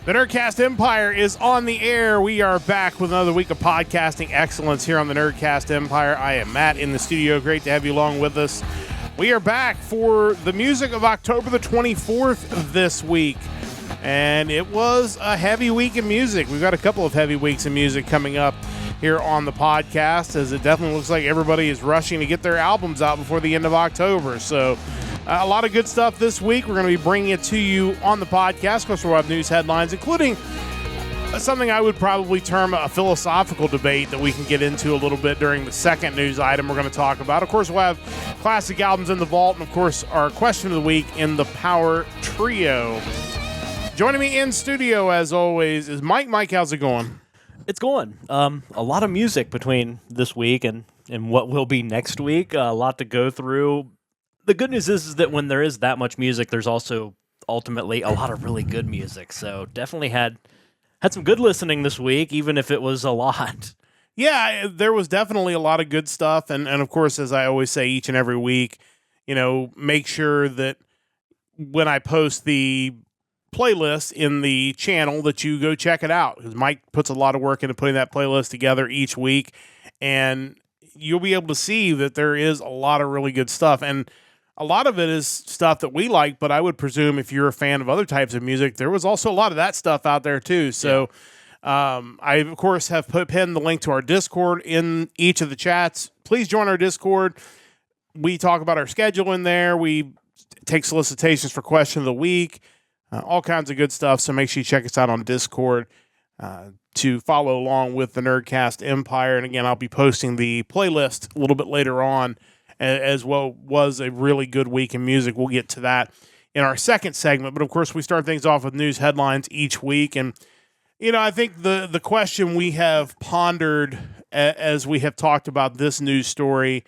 The Nerdcast Empire is on the air. We are back with another week of podcasting excellence here on the Nerdcast Empire. I am Matt in the studio. Great to have you along with us. We are back for the music of October the 24th this week. And it was a heavy week in music. We've got a couple of heavy weeks in music coming up here on the podcast, as it definitely looks like everybody is rushing to get their albums out before the end of October. So a lot of good stuff this week. We're going to be bringing it to you on the podcast. Of course, we'll have news headlines, including something I would probably term a philosophical debate that we can get into a little bit during the second news item we're going to talk about. Of course, we'll have classic albums in the vault, and of course, our question of the week in the Power Trio. Joining me in studio, as always, is Mike. Mike, how's it going? It's going. A lot of music between this week and what will be next week. A lot to go through. The good news is that when there is that much music, there's also ultimately a lot of really good music. So definitely had some good listening this week, even if it was a lot. Yeah, there was definitely a lot of good stuff. And of course, as I always say each and every week, make sure that when I post the playlist in the channel that you go check it out, because Mike puts a lot of work into putting that playlist together each week, and you'll be able to see that there is a lot of really good stuff. And a lot of it is stuff that we like, but I would presume if you're a fan of other types of music, there was also a lot of that stuff out there too. So I, of course, have pinned the link to our Discord in each of the chats. Please join our Discord. We talk about our schedule in there. We take solicitations for question of the week, all kinds of good stuff. So make sure you check us out on Discord to follow along with the Nerdcast Empire. And again, I'll be posting the playlist a little bit later on, as well. Was a really good week in music. We'll get to that in our second segment. But of course, we start things off with news headlines each week. And, I think the question we have pondered as we have talked about this news story,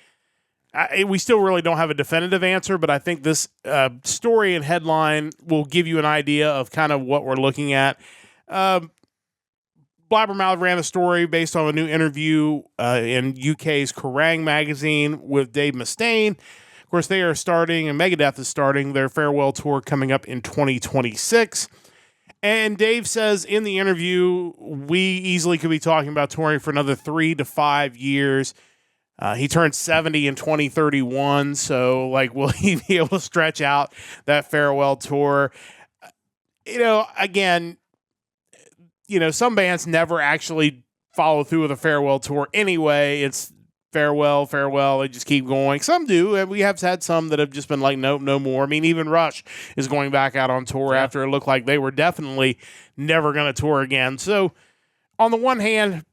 we still really don't have a definitive answer, but I think this story and headline will give you an idea of kind of what we're looking at. Blabbermouth ran a story based on a new interview in UK's Kerrang! Magazine with Dave Mustaine. Of course, they are starting, and Megadeth is starting their farewell tour coming up in 2026. And Dave says in the interview, we easily could be talking about touring for another 3 to 5 years. He turned 70 in 2031, so will he be able to stretch out that farewell tour? Again, some bands never actually follow through with a farewell tour anyway. It's farewell. They just keep going. Some do, and we have had some that have just been like, nope, no more. I mean, even Rush is going back out on tour after it looked like they were definitely never going to tour again. So, on the one hand,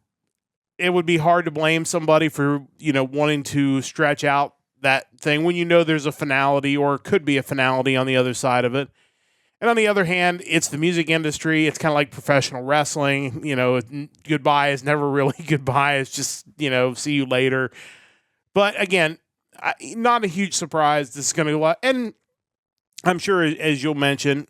it would be hard to blame somebody for, wanting to stretch out that thing when there's a finality or could be a finality on the other side of it. And on the other hand, it's the music industry. It's kind of like professional wrestling. Goodbye is never really goodbye. It's just, see you later. But again, not a huge surprise. This is going to, and I'm sure, as you'll mention,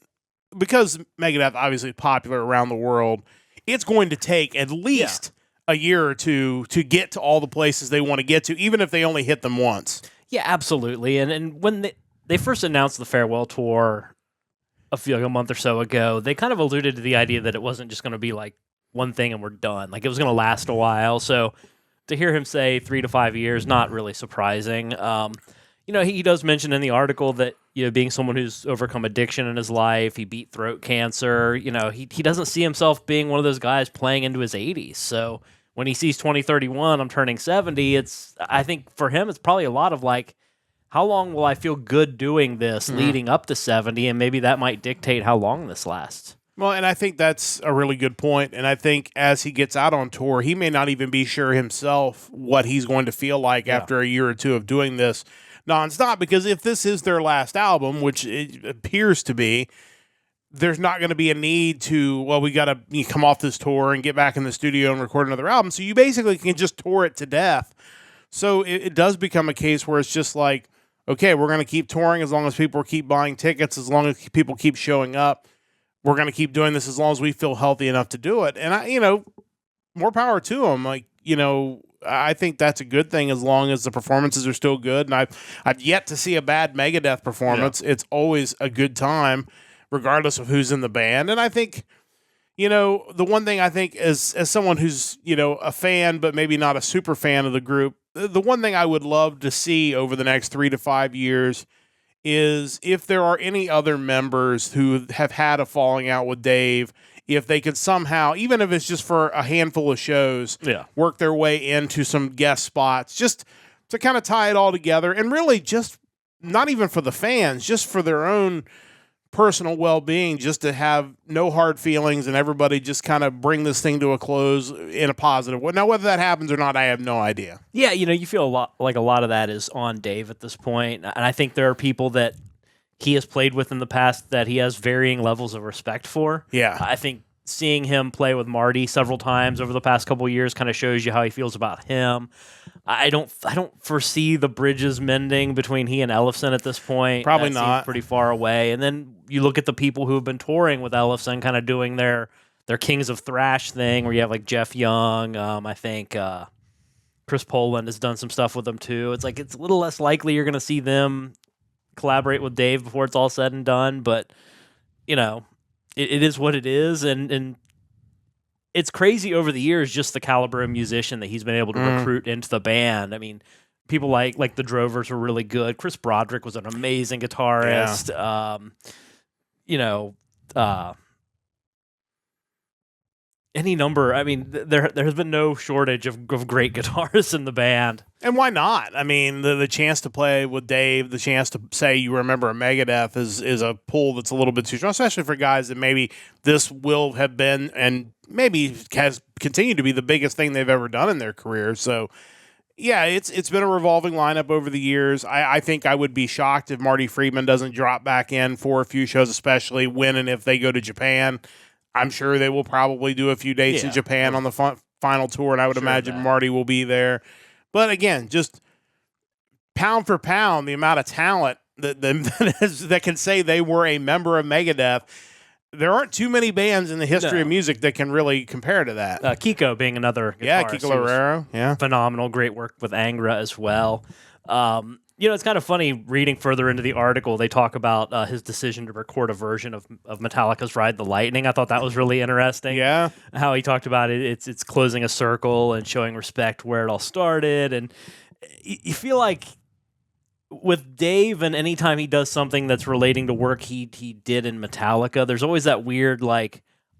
because Megadeth obviously is popular around the world, it's going to take at least a year or two to get to all the places they want to get to, even if they only hit them once. Yeah, absolutely. And when they first announced the farewell tour a month or so ago, they kind of alluded to the idea that it wasn't just going to be like one thing and we're done. Like it was going to last a while. So to hear him say 3 to 5 years, not really surprising. He does mention in the article that, being someone who's overcome addiction in his life, he beat throat cancer. He doesn't see himself being one of those guys playing into his 80s. So when he sees 2031, I'm turning 70, I think for him, it's probably a lot of like, how long will I feel good doing this leading up to 70? And maybe that might dictate how long this lasts. Well, and I think that's a really good point. And I think as he gets out on tour, he may not even be sure himself what he's going to feel like after a year or two of doing this nonstop. Because if this is their last album, which it appears to be, there's not going to be a need to, we got to come off this tour and get back in the studio and record another album. So you basically can just tour it to death. So it does become a case where it's just like, okay, we're going to keep touring as long as people keep buying tickets, as long as people keep showing up. We're going to keep doing this as long as we feel healthy enough to do it. And more power to them. I think that's a good thing as long as the performances are still good. And I've yet to see a bad Megadeth performance. Yeah. It's always a good time, regardless of who's in the band. And I think, the one thing I think as someone who's, a fan, but maybe not a super fan of the group, the one thing I would love to see over the next 3 to 5 years is if there are any other members who have had a falling out with Dave, if they could somehow, even if it's just for a handful of shows, work their way into some guest spots, just to kind of tie it all together, and really just not even for the fans, just for their own personal well-being, just to have no hard feelings and everybody just kind of bring this thing to a close in a positive way. Now, whether that happens or not, I have no idea. Yeah, you feel a lot of that is on Dave at this point, and I think there are people that he has played with in the past that he has varying levels of respect for. Yeah. I think seeing him play with Marty several times over the past couple of years kind of shows you how he feels about him. I don't foresee the bridges mending between he and Ellefson at this point. Probably that not. Seems pretty far away. And then you look at the people who have been touring with Ellefson, kind of doing their Kings of Thrash thing, where you have like Jeff Young. I think Chris Poland has done some stuff with them too. It's like it's a little less likely you're going to see them collaborate with Dave before it's all said and done. But it is what it is, and it's crazy over the years just the caliber of musician that he's been able to recruit into the band. I mean, people like the Drovers were really good. Chris Broderick was an amazing guitarist. Any number. I mean, there has been no shortage of great guitarists in the band. And why not? I mean, the chance to play with Dave, the chance to say you remember a Megadeth is a pull that's a little bit too strong, especially for guys that maybe this will have been and maybe has continued to be the biggest thing they've ever done in their career. So, yeah, it's been a revolving lineup over the years. I think I would be shocked if Marty Friedman doesn't drop back in for a few shows, especially when and if they go to Japan. I'm sure they will probably do a few dates in Japan on the final tour, and I would imagine Marty will be there. But again, just pound for pound, the amount of talent that can say they were a member of Megadeth, there aren't too many bands in the history of music that can really compare to that. Kiko being another guitarist. Yeah, Kiko Loureiro. Yeah. Phenomenal. Great work with Angra as well. It's kind of funny reading further into the article. They talk about his decision to record a version of Metallica's "Ride the Lightning." I thought that was really interesting. Yeah, how he talked about it. It's closing a circle and showing respect where it all started. And you feel like with Dave, and anytime he does something that's relating to work he did in Metallica, there's always that weird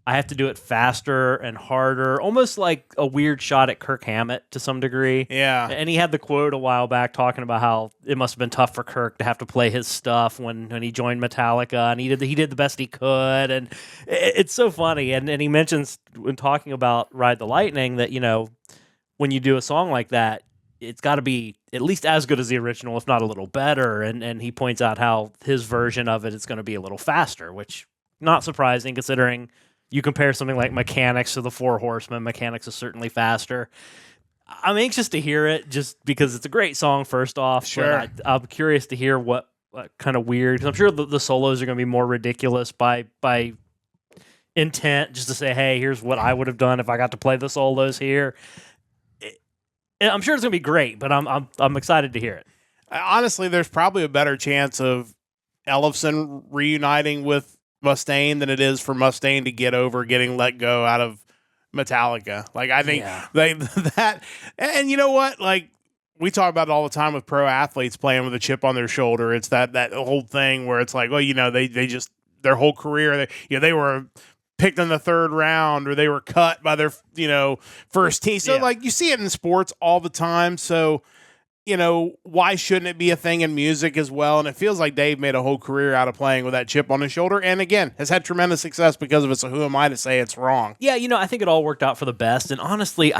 I have to do it faster and harder, almost like a weird shot at Kirk Hammett to some degree. Yeah. And he had the quote a while back talking about how it must have been tough for Kirk to have to play his stuff when he joined Metallica, and he did the best he could. And it's so funny. And he mentions when talking about Ride the Lightning that, when you do a song like that, it's got to be at least as good as the original, if not a little better. And he points out how his version of it is going to be a little faster, which not surprising considering you compare something like Mechanics to the Four Horsemen. Mechanics is certainly faster. I'm anxious to hear it just because it's a great song, first off. Sure. But I'm curious to hear what kind of weird, because I'm sure the solos are going to be more ridiculous by intent, just to say, hey, here's what I would have done if I got to play the solos here. I'm sure it's going to be great, but I'm excited to hear it. Honestly, there's probably a better chance of Ellefson reuniting with Mustaine than it is for Mustaine to get over getting let go out of Metallica. I think that, and you know what? We talk about it all the time with pro athletes playing with a chip on their shoulder. It's that whole thing where it's like, they just, their whole career, they were picked in the third round or they were cut by their, first team. So you see it in sports all the time. So, why shouldn't it be a thing in music as well? And it feels like Dave made a whole career out of playing with that chip on his shoulder. And again, has had tremendous success because of it. So who am I to say it's wrong? Yeah, I think it all worked out for the best. And honestly,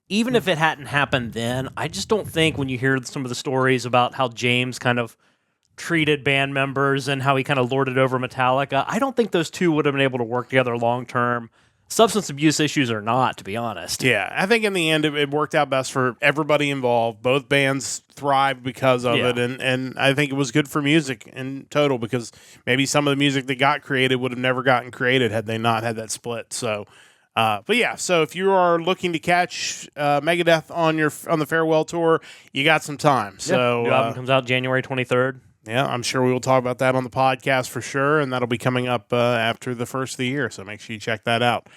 even if it hadn't happened then, I just don't think when you hear some of the stories about how James kind of treated band members and how he kind of lorded over Metallica, I don't think those two would have been able to work together long term. Substance abuse issues or not, to be honest. Yeah, I think in the end it worked out best for everybody involved. Both bands thrived because of it, and I think it was good for music in total because maybe some of the music that got created would have never gotten created had they not had that split. So, so if you are looking to catch Megadeth on the farewell tour, you got some time. So new album comes out January 23rd. Yeah, I'm sure we will talk about that on the podcast for sure, and that'll be coming up after the first of the year, so make sure you check that out.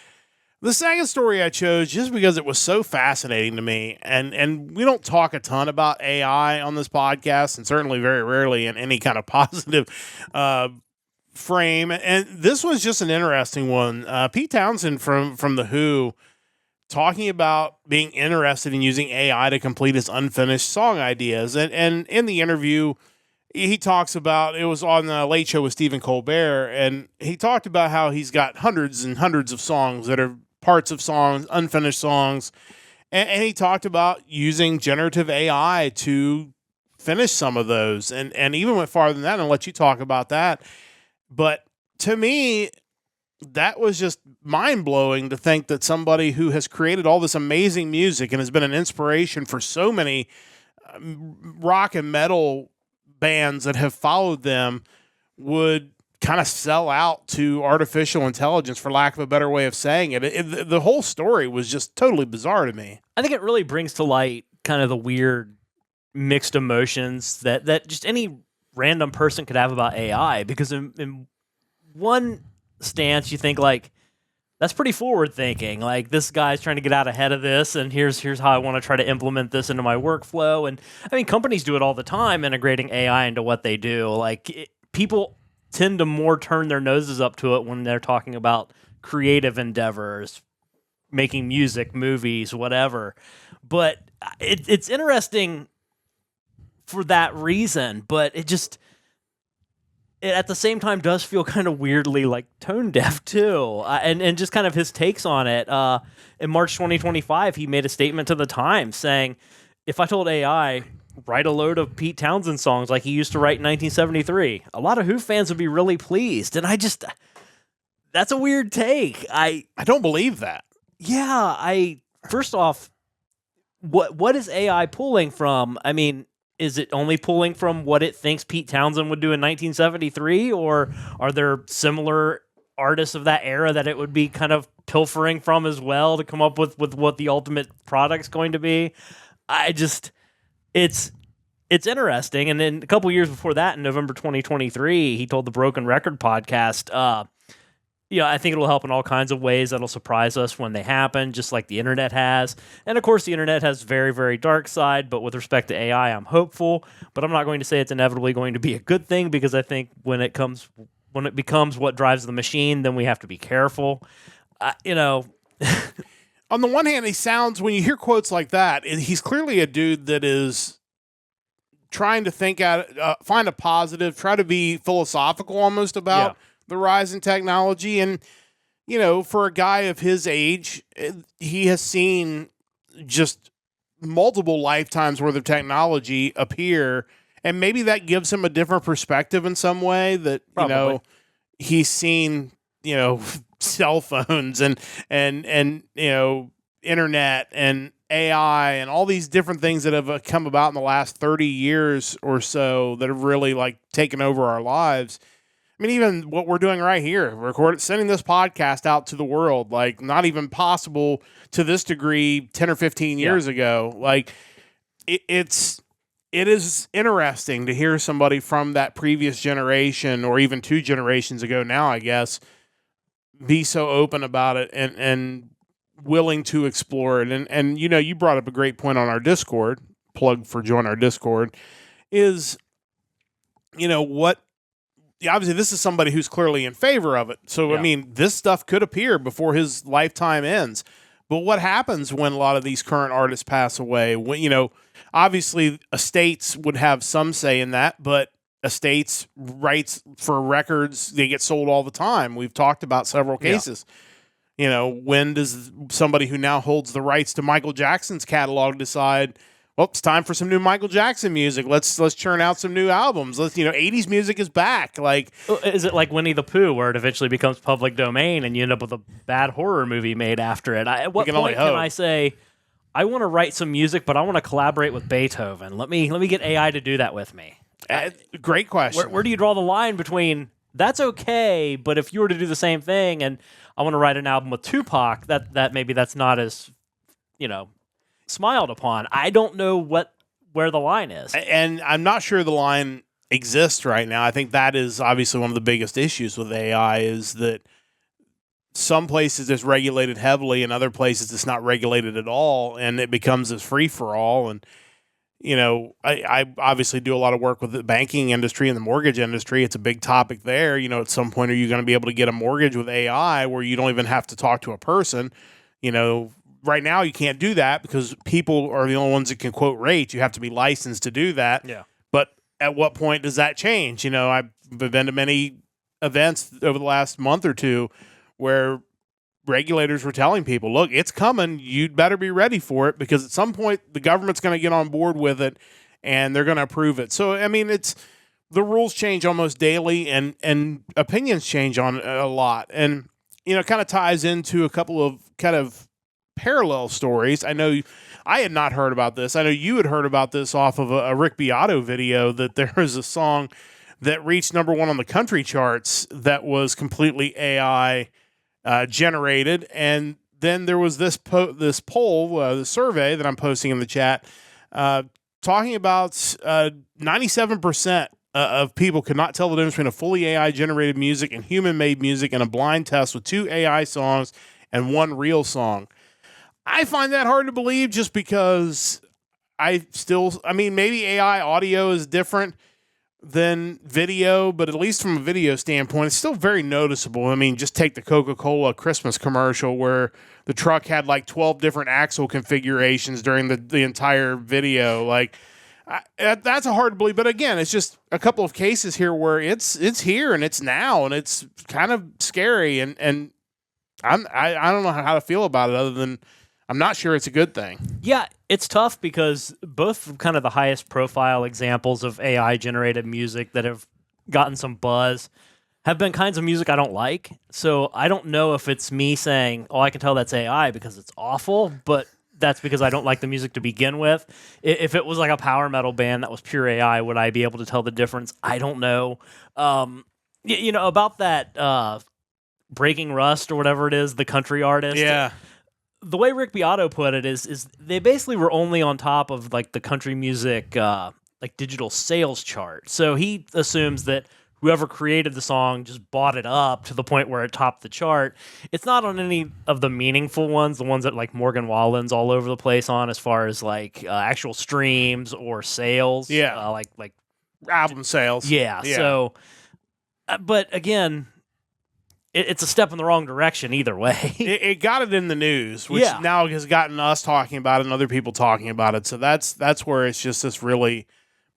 The second story I chose just because it was so fascinating to me, and we don't talk a ton about AI on this podcast, and certainly very rarely in any kind of positive frame. And this was just an interesting one. Pete Townsend from The Who talking about being interested in using AI to complete his unfinished song ideas, and in the interview, he talks about, it was on the Late Show with Stephen Colbert, and he talked about how he's got hundreds and hundreds of songs that are parts of songs, unfinished songs, and he talked about using generative AI to finish some of those, and even went farther than that, and I'll let you talk about that. But to me, that was just mind-blowing to think that somebody who has created all this amazing music and has been an inspiration for so many rock and metal bands that have followed them would kind of sell out to artificial intelligence, for lack of a better way of saying it. The whole story was just totally bizarre to me. I think it really brings to light kind of the weird mixed emotions that just any random person could have about AI, because in one stance you think like, that's pretty forward thinking. Like, this guy's trying to get out ahead of this, and here's how I want to try to implement this into my workflow. And I mean, companies do it all the time, integrating AI into what they do. Like, people tend to more turn their noses up to it when they're talking about creative endeavors, making music, movies, whatever. But it's interesting for that reason. But it at the same time does feel kind of weirdly like tone deaf too, and just kind of his takes on it. In March 2025, he made a statement to the Times saying, "If I told AI write a load of Pete Townsend songs like he used to write in 1973, a lot of Who fans would be really pleased." And that's a weird take. I don't believe that. Yeah, first off, what is AI pulling from? I mean, is it only pulling from what it thinks Pete Townsend would do in 1973, or are there similar artists of that era that it would be kind of pilfering from as well to come up with what the ultimate product's going to be? It's interesting. And then a couple years before that, in November 2023, he told the Broken Record podcast, I think it'll help in all kinds of ways that'll surprise us when they happen, just like the internet has. And of course, the internet has very, very dark side, but with respect to AI, I'm hopeful. But I'm not going to say it's inevitably going to be a good thing, because I think when it becomes what drives the machine, then we have to be careful. On the one hand, he sounds, when you hear quotes like that, he's clearly a dude that is trying to think out, find a positive, try to be philosophical almost about the rise in technology. And, for a guy of his age, he has seen just multiple lifetimes worth of technology appear. And maybe that gives him a different perspective in some way, that, Probably. He's seen, cell phones and internet and AI and all these different things that have come about in the last 30 years or so that have really like taken over our lives. I mean, even what we're doing right here, sending this podcast out to the world, like not even possible to this degree 10 or 15 years ago. Like it is interesting to hear somebody from that previous generation, or even 2 generations ago now, I guess, be so open about it and willing to explore it. And you brought up a great point on our Discord, plug for join our Discord, is, obviously this is somebody who's clearly in favor of it. So, I mean, this stuff could appear before his lifetime ends. But what happens when a lot of these current artists pass away? When, obviously estates would have some say in that, but estates rights for records, they get sold all the time. We've talked about several cases. When does somebody who now holds the rights to Michael Jackson's catalog decide, well, it's time for some new Michael Jackson music. Let's churn out some new albums. 80s music is back. Like, is it like Winnie the Pooh, where it eventually becomes public domain and you end up with a bad horror movie made after it? At what point can I say, I want to write some music, but I want to collaborate with Beethoven? Let me get AI to do that with me. Great question. Where do you draw the line between that's okay, but if you were to do the same thing and I want to write an album with Tupac, that maybe that's not as smiled upon. I don't know where the line is. And I'm not sure the line exist right now. I think that is obviously one of the biggest issues with AI is that some places it's regulated heavily and other places it's not regulated at all, and it becomes this free for all. And I obviously do a lot of work with the banking industry and the mortgage industry. It's a big topic there. At some point, are you going to be able to get a mortgage with AI where you don't even have to talk to a person? Right now you can't do that because people are the only ones that can quote rates. You have to be licensed to do that. Yeah. But at what point does that change? I've been to many events over the last month or two where regulators were telling people, look, it's coming. You'd better be ready for it because at some point the government's going to get on board with it and they're going to approve it. So, it's the rules change almost daily and opinions change on a lot. And, kind of ties into a couple of kind of parallel stories. I know I had not heard about this. I know you had heard about this off of a Rick Beato video that there was a song that reached number 1 on the country charts that was completely AI generated. And then there was this poll, the survey that I'm posting in the chat, talking about 97% of people could not tell the difference between a fully AI generated music and human made music in a blind test with 2 AI songs and 1 real song. I find that hard to believe just because maybe AI audio is different than video, but at least from a video standpoint, it's still very noticeable. Just take the Coca-Cola Christmas commercial where the truck had like 12 different axle configurations during the entire video. That's a hard to believe. But again, it's just a couple of cases here where it's here and it's now and it's kind of scary. And I don't know how to feel about it other than I'm not sure it's a good thing. Yeah, it's tough because both kind of the highest profile examples of AI generated music that have gotten some buzz have been kinds of music I don't like. So I don't know if it's me saying, I can tell that's AI because it's awful, but that's because I don't like the music to begin with. If it was like a power metal band that was pure AI, would I be able to tell the difference? I don't know. About that Breaking Rust or whatever it is, the country artist. Yeah. The way Rick Beato put it is they basically were only on top of like the country music digital sales chart. So he assumes that whoever created the song just bought it up to the point where it topped the chart. It's not on any of the meaningful ones, the ones that like Morgan Wallen's all over the place on as far as like actual streams or sales. Yeah. Like album sales. Yeah. So, but again, it's a step in the wrong direction either way. It got it in the news, which now has gotten us talking about it and other people talking about it. So that's where it's just this really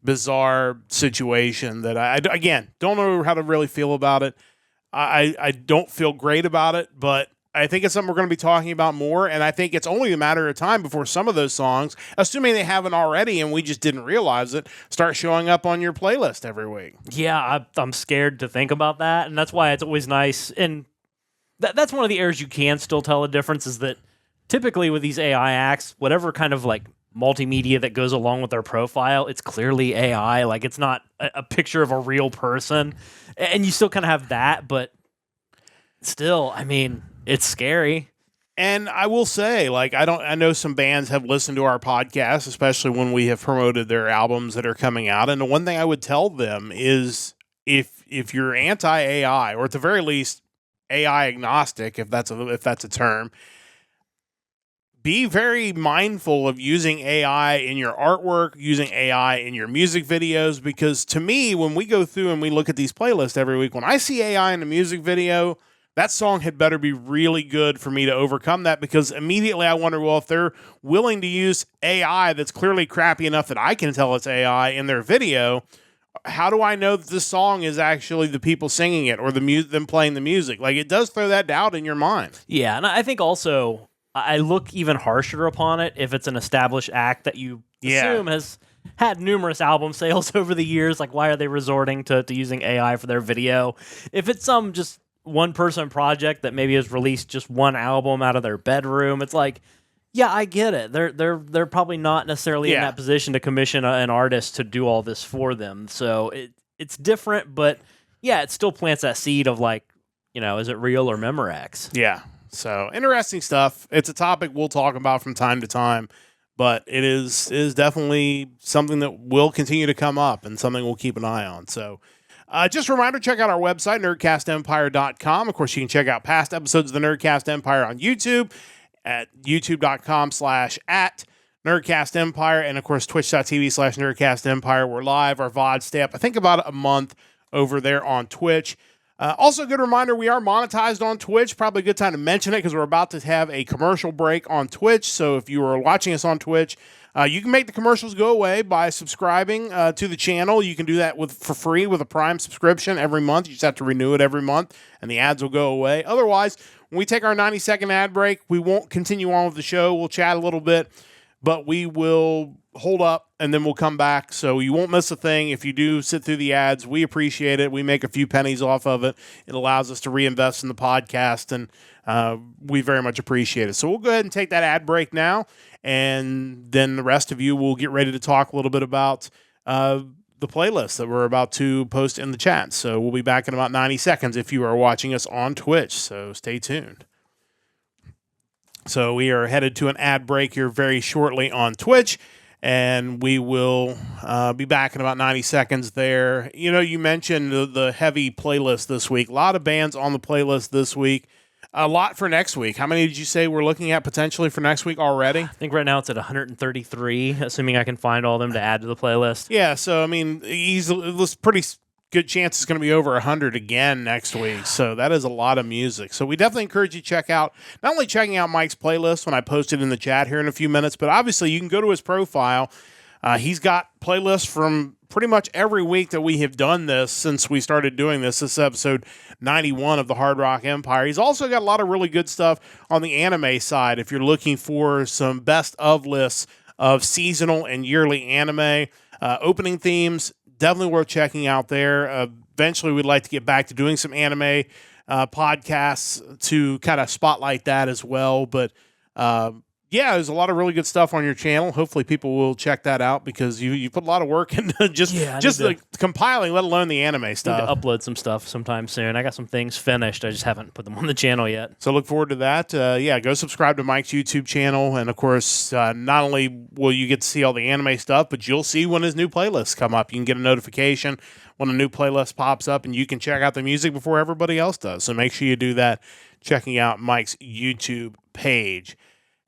bizarre situation that I again, don't know how to really feel about it. I don't feel great about it, but I think it's something we're going to be talking about more, and I think it's only a matter of time before some of those songs, assuming they haven't already and we just didn't realize it, start showing up on your playlist every week. Yeah, I'm scared to think about that, and that's why it's always nice. And that's one of the areas you can still tell a difference is that typically with these AI acts, whatever kind of like multimedia that goes along with their profile, it's clearly AI. Like it's not a picture of a real person, and you still kind of have that, but still, it's scary. And I will say, I know some bands have listened to our podcast, especially when we have promoted their albums that are coming out. And the one thing I would tell them is if you're anti-AI, or at the very least AI agnostic, if that's a term, be very mindful of using AI in your artwork, using AI in your music videos, because to me, when we go through and we look at these playlists every week, when I see AI in a music video, that song had better be really good for me to overcome that, because immediately I wonder, well, if they're willing to use AI that's clearly crappy enough that I can tell it's AI in their video, how do I know that this song is actually the people singing it or them playing the music? Like, it does throw that doubt in your mind. Yeah, and I think also I look even harsher upon it if it's an established act that you assume has had numerous album sales over the years. Like, why are they resorting to using AI for their video? If it's some just one-person project that maybe has released just one album out of their bedroom, it's like, yeah, I get it. They're probably not necessarily in that position to commission an artist to do all this for them. So it's different, but yeah, it still plants that seed of like, is it real or Memorex? Yeah. So interesting stuff. It's a topic we'll talk about from time to time, but it is definitely something that will continue to come up and something we'll keep an eye on. So just a reminder, check out our website, nerdcastempire.com. Of course, you can check out past episodes of the Nerdcast Empire on YouTube at youtube.com/@NerdcastEmpire. And, of course, twitch.tv/NerdcastEmpire. We're live. Our VOD stay up, I think, about a month over there on Twitch. Also, a good reminder, we are monetized on Twitch. Probably a good time to mention it because we're about to have a commercial break on Twitch. So if you are watching us on Twitch, you can make the commercials go away by subscribing to the channel. You can do that for free with a Prime subscription every month. You just have to renew it every month, and the ads will go away. Otherwise, when we take our 90-second ad break, we won't continue on with the show. We'll chat a little bit, but we will hold up, and then we'll come back. So you won't miss a thing. If you do sit through the ads, we appreciate it. We make a few pennies off of it. It allows us to reinvest in the podcast, and we very much appreciate it. So we'll go ahead and take that ad break now, and then the rest of you will get ready to talk a little bit about the playlist that we're about to post in the chat. So we'll be back in about 90 seconds if you are watching us on Twitch. So stay tuned. So we are headed to an ad break here very shortly on Twitch, and we will be back in about 90 seconds there. You know, you mentioned the heavy playlist this week. A lot of bands on the playlist this week. A lot for next week. How many did you say we're looking at potentially for next week already? I think right now it's at 133, assuming I can find all of them to add to the playlist. Yeah, so, I mean, it's pretty good chance it's going to be over 100 again next week. So that is a lot of music. So we definitely encourage you to check out, not only checking out Mike's playlist when I post it in the chat here in a few minutes, but obviously you can go to his profile. He's got playlists from pretty much every week that we have done this since we started doing this. This is episode 91 of the Hard Rock Empire. He's also got a lot of really good stuff on the anime side. If you're looking for some best of lists of seasonal and yearly anime opening themes, definitely worth checking out there. Eventually, we'd like to get back to doing some anime podcasts to kind of spotlight that as well. But yeah, there's a lot of really good stuff on your channel. Hopefully people will check that out because you put a lot of work into just the compiling, let alone the anime stuff. I need to upload some stuff sometime soon. I got some things finished. I just haven't put them on the channel yet. So look forward to that. Yeah, go subscribe to Mike's YouTube channel. And, of course, not only will you get to see all the anime stuff, but you'll see when his new playlists come up. You can get a notification when a new playlist pops up, and you can check out the music before everybody else does. So make sure you do that, checking out Mike's YouTube page.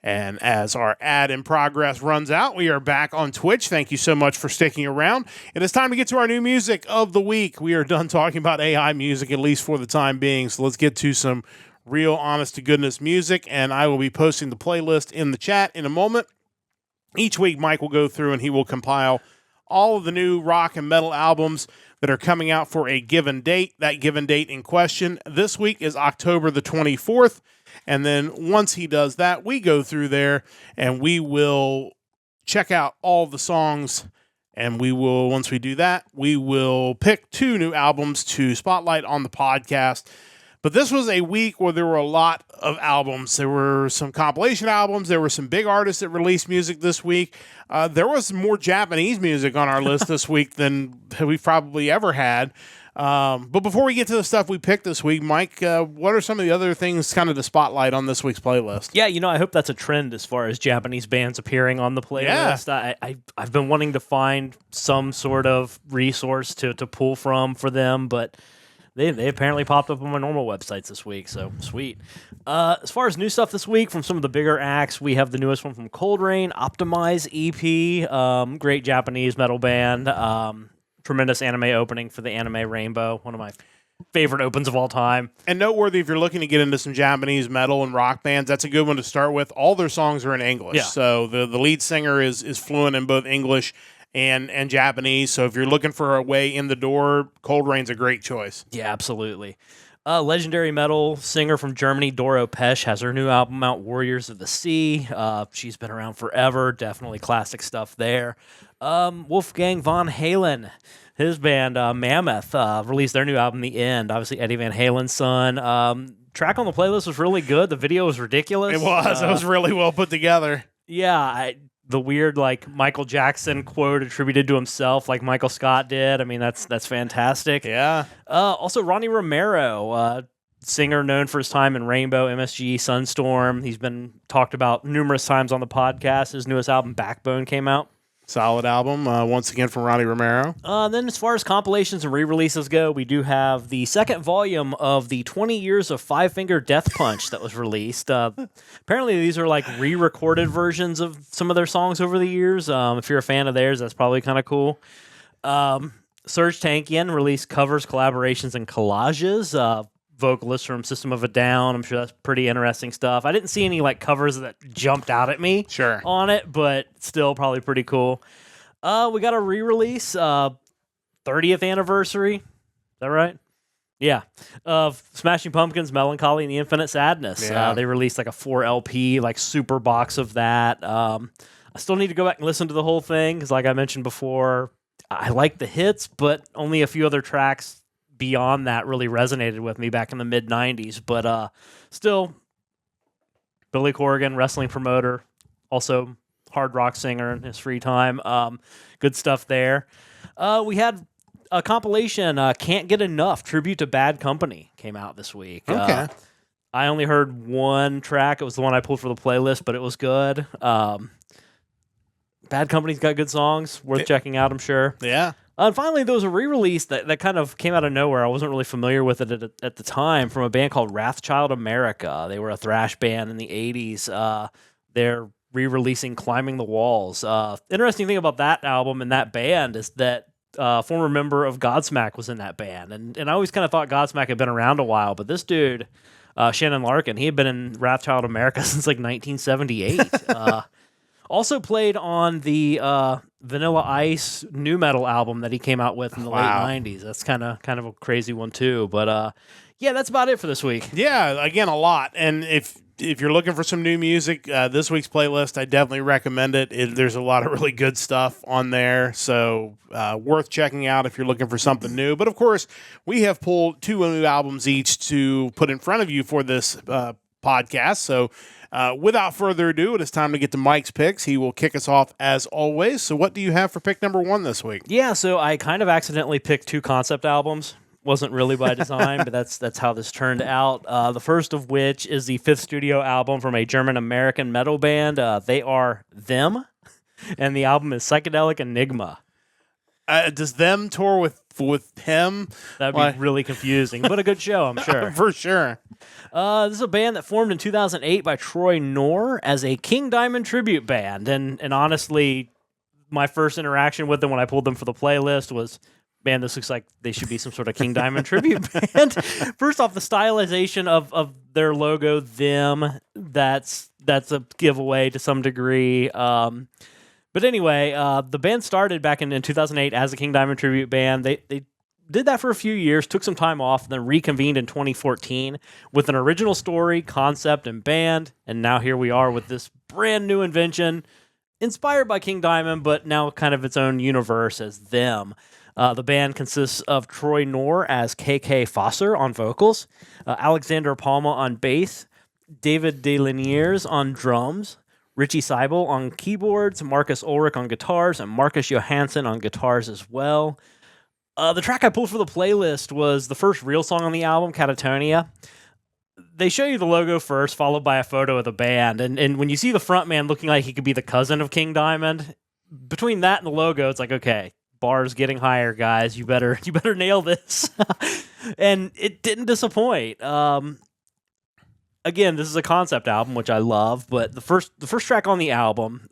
And as our ad in progress runs out, we are back on Twitch. Thank you so much for sticking around. It is time to get to our new music of the week. We are done talking about AI music, at least for the time being. So let's get to some real, honest-to-goodness music. And I will be posting the playlist in the chat in a moment. Each week, Mike will go through and he will compile all of the new rock and metal albums that are coming out for a given date. That given date in question this week is October the 24th. And then once he does that, we go through there and we will check out all the songs. And we will, once we do that, we will pick 2 new albums to spotlight on the podcast. But this was a week where there were a lot of albums. There were some compilation albums. There were some big artists that released music this week. There was more Japanese music on our list this week than we've probably ever had. But before we get to the stuff we picked this week, Mike, what are some of the other things kind of to spotlight on this week's playlist? Yeah, I hope that's a trend as far as Japanese bands appearing on the playlist. Yeah. I've been wanting to find some sort of resource to pull from for them, but they apparently popped up on my normal websites this week, so sweet. As far as new stuff this week from some of the bigger acts, we have the newest one from Cold Rain, Optimize EP, great Japanese metal band. Tremendous anime opening for the Anime Rainbow, one of my favorite opens of all time. And noteworthy, if you're looking to get into some Japanese metal and rock bands, that's a good one to start with. All their songs are in English. Yeah. So the lead singer is fluent in both English and Japanese. So if you're looking for a way in the door, Cold Rain's a great choice. Yeah, absolutely. Legendary metal singer from Germany, Doro Pesch, has her new album out, Warriors of the Sea. She's been around forever. Definitely classic stuff there. Wolfgang von Halen, his band Mammoth, released their new album, The End. Obviously, Eddie Van Halen's son. Track on the playlist was really good. The video was ridiculous. It was. It was really well put together. Yeah, the weird Michael Jackson quote attributed to himself, like Michael Scott did. I mean, that's fantastic. Yeah. Also, Ronnie Romero singer known for his time in Rainbow, MSG, Sunstorm. He's been talked about numerous times on the podcast. His newest album, Backbone, came out. Solid album, once again from Ronnie Romero. Then as far as compilations and re-releases go, we do have the second volume of the 20 Years of Five Finger Death Punch that was released. Apparently these are like re-recorded versions of some of their songs over the years. If you're a fan of theirs, that's probably kind of cool. Serge Tankian released covers, collaborations, and collages. Vocalist from System of a Down. I'm sure that's pretty interesting stuff. I didn't see any like covers that jumped out at me on it, but still probably pretty cool. We got a re-release, 30th anniversary. Is that right? Yeah. Of Smashing Pumpkins' Melancholy and the Infinite Sadness. Yeah. They released like a 4 LP, like super box of that. I still need to go back and listen to the whole thing because like I mentioned before, I like the hits, but only a few other tracks beyond that really resonated with me back in the mid-90s. But still, Billy Corgan, wrestling promoter, also hard rock singer in his free time. Good stuff there. We had a compilation, Can't Get Enough, Tribute to Bad Company, came out this week. Okay. I only heard one track. It was the one I pulled for the playlist, but it was good. Bad Company's got good songs, worth checking out, I'm sure. Yeah. And finally, there was a re-release that kind of came out of nowhere. I wasn't really familiar with it at the time, from a band called Wrathchild America. They were a thrash band in the 80s. They're re-releasing Climbing the Walls. Interesting thing about that album and that band is that former member of Godsmack was in that band. And I always kind of thought Godsmack had been around a while, but this dude, Shannon Larkin, he had been in Wrathchild America since like 1978. Also played on the Vanilla Ice nu metal album that he came out with in the late 90s. That's kind of a crazy one too. But yeah, that's about it for this week. Yeah, again, a lot. And if you're looking for some new music, this week's playlist, I definitely recommend it. There's a lot of really good stuff on there, so worth checking out if you're looking for something new. But of course, we have pulled 2 new albums each to put in front of you for this podcast. So without further ado, it is time to get to Mike's picks. He will kick us off as always. So what do you have for pick number 1 this week? Yeah, so I kind of accidentally picked 2 concept albums. Wasn't really by design, but that's how this turned out. The first of which is the 5th studio album from a German-American metal band. They are Them, and the album is Psychedelic Enigma. Does Them tour with him? That'd be really confusing, but a good show, I'm sure. For sure. This is a band that formed in 2008 by Troy Knorr as a King Diamond tribute band. And honestly, my first interaction with them when I pulled them for the playlist was, man, this looks like they should be some sort of King Diamond tribute band. First off, the stylization of their logo, Them, that's a giveaway to some degree. But anyway, the band started back in 2008 as a King Diamond tribute band. They did that for a few years, took some time off, then reconvened in 2014 with an original story, concept, and band. And now here we are with this brand new invention, inspired by King Diamond, but now kind of its own universe as Them. The band consists of Troy Knorr as KK Fosser on vocals, Alexander Palma on bass, David Deliniers on drums, Richie Seibel on keyboards, Marcus Ulrich on guitars, and Marcus Johansson on guitars as well. The track I pulled for the playlist was the first real song on the album, Catatonia. They show you the logo first, followed by a photo of the band. And when you see the frontman looking like he could be the cousin of King Diamond, between that and the logo, it's like, okay, bar's getting higher, guys. You better nail this. And it didn't disappoint. Again, this is a concept album, which I love, but the first track on the album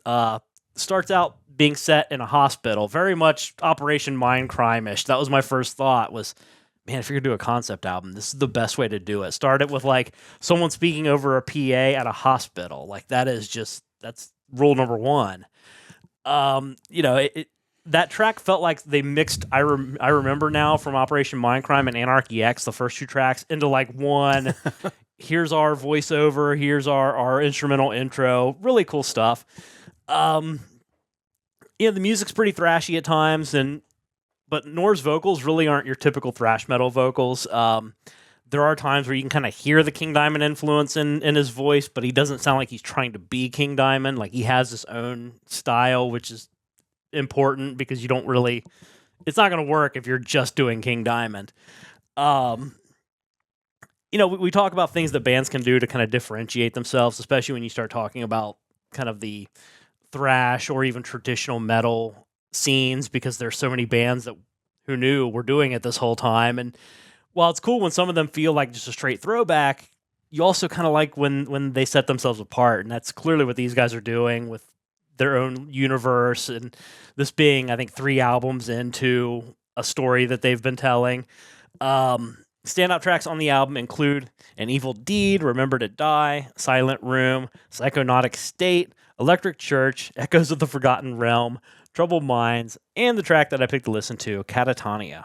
starts out being set in a hospital, very much Operation Mindcrime-ish. That was my first thought was, man, if you're going to do a concept album, this is the best way to do it. Start it with like someone speaking over a PA at a hospital. Like that's rule number 1. That track felt like they mixed I Remember Now from Operation Mindcrime and Anarchy X, the first 2 tracks, into like one. Here's our voiceover, here's our instrumental intro. Really cool stuff. The music's pretty thrashy at times, but Knorr's vocals really aren't your typical thrash metal vocals. There are times where you can kind of hear the King Diamond influence in his voice, but he doesn't sound like he's trying to be King Diamond. Like he has his own style, which is important because it's not going to work if you're just doing King Diamond. we talk about things that bands can do to kind of differentiate themselves, especially when you start talking about kind of the thrash or even traditional metal scenes, because there's so many bands who knew were doing it this whole time. And while it's cool when some of them feel like just a straight throwback, you also kind of like when they set themselves apart. And that's clearly what these guys are doing with their own universe. And this being, I think, 3 albums into a story that they've been telling. Standout tracks on the album include An Evil Deed, Remember to Die, Silent Room, Psychonautic State, Electric Church, Echoes of the Forgotten Realm, Troubled Minds, and the track that I picked to listen to, Catatonia.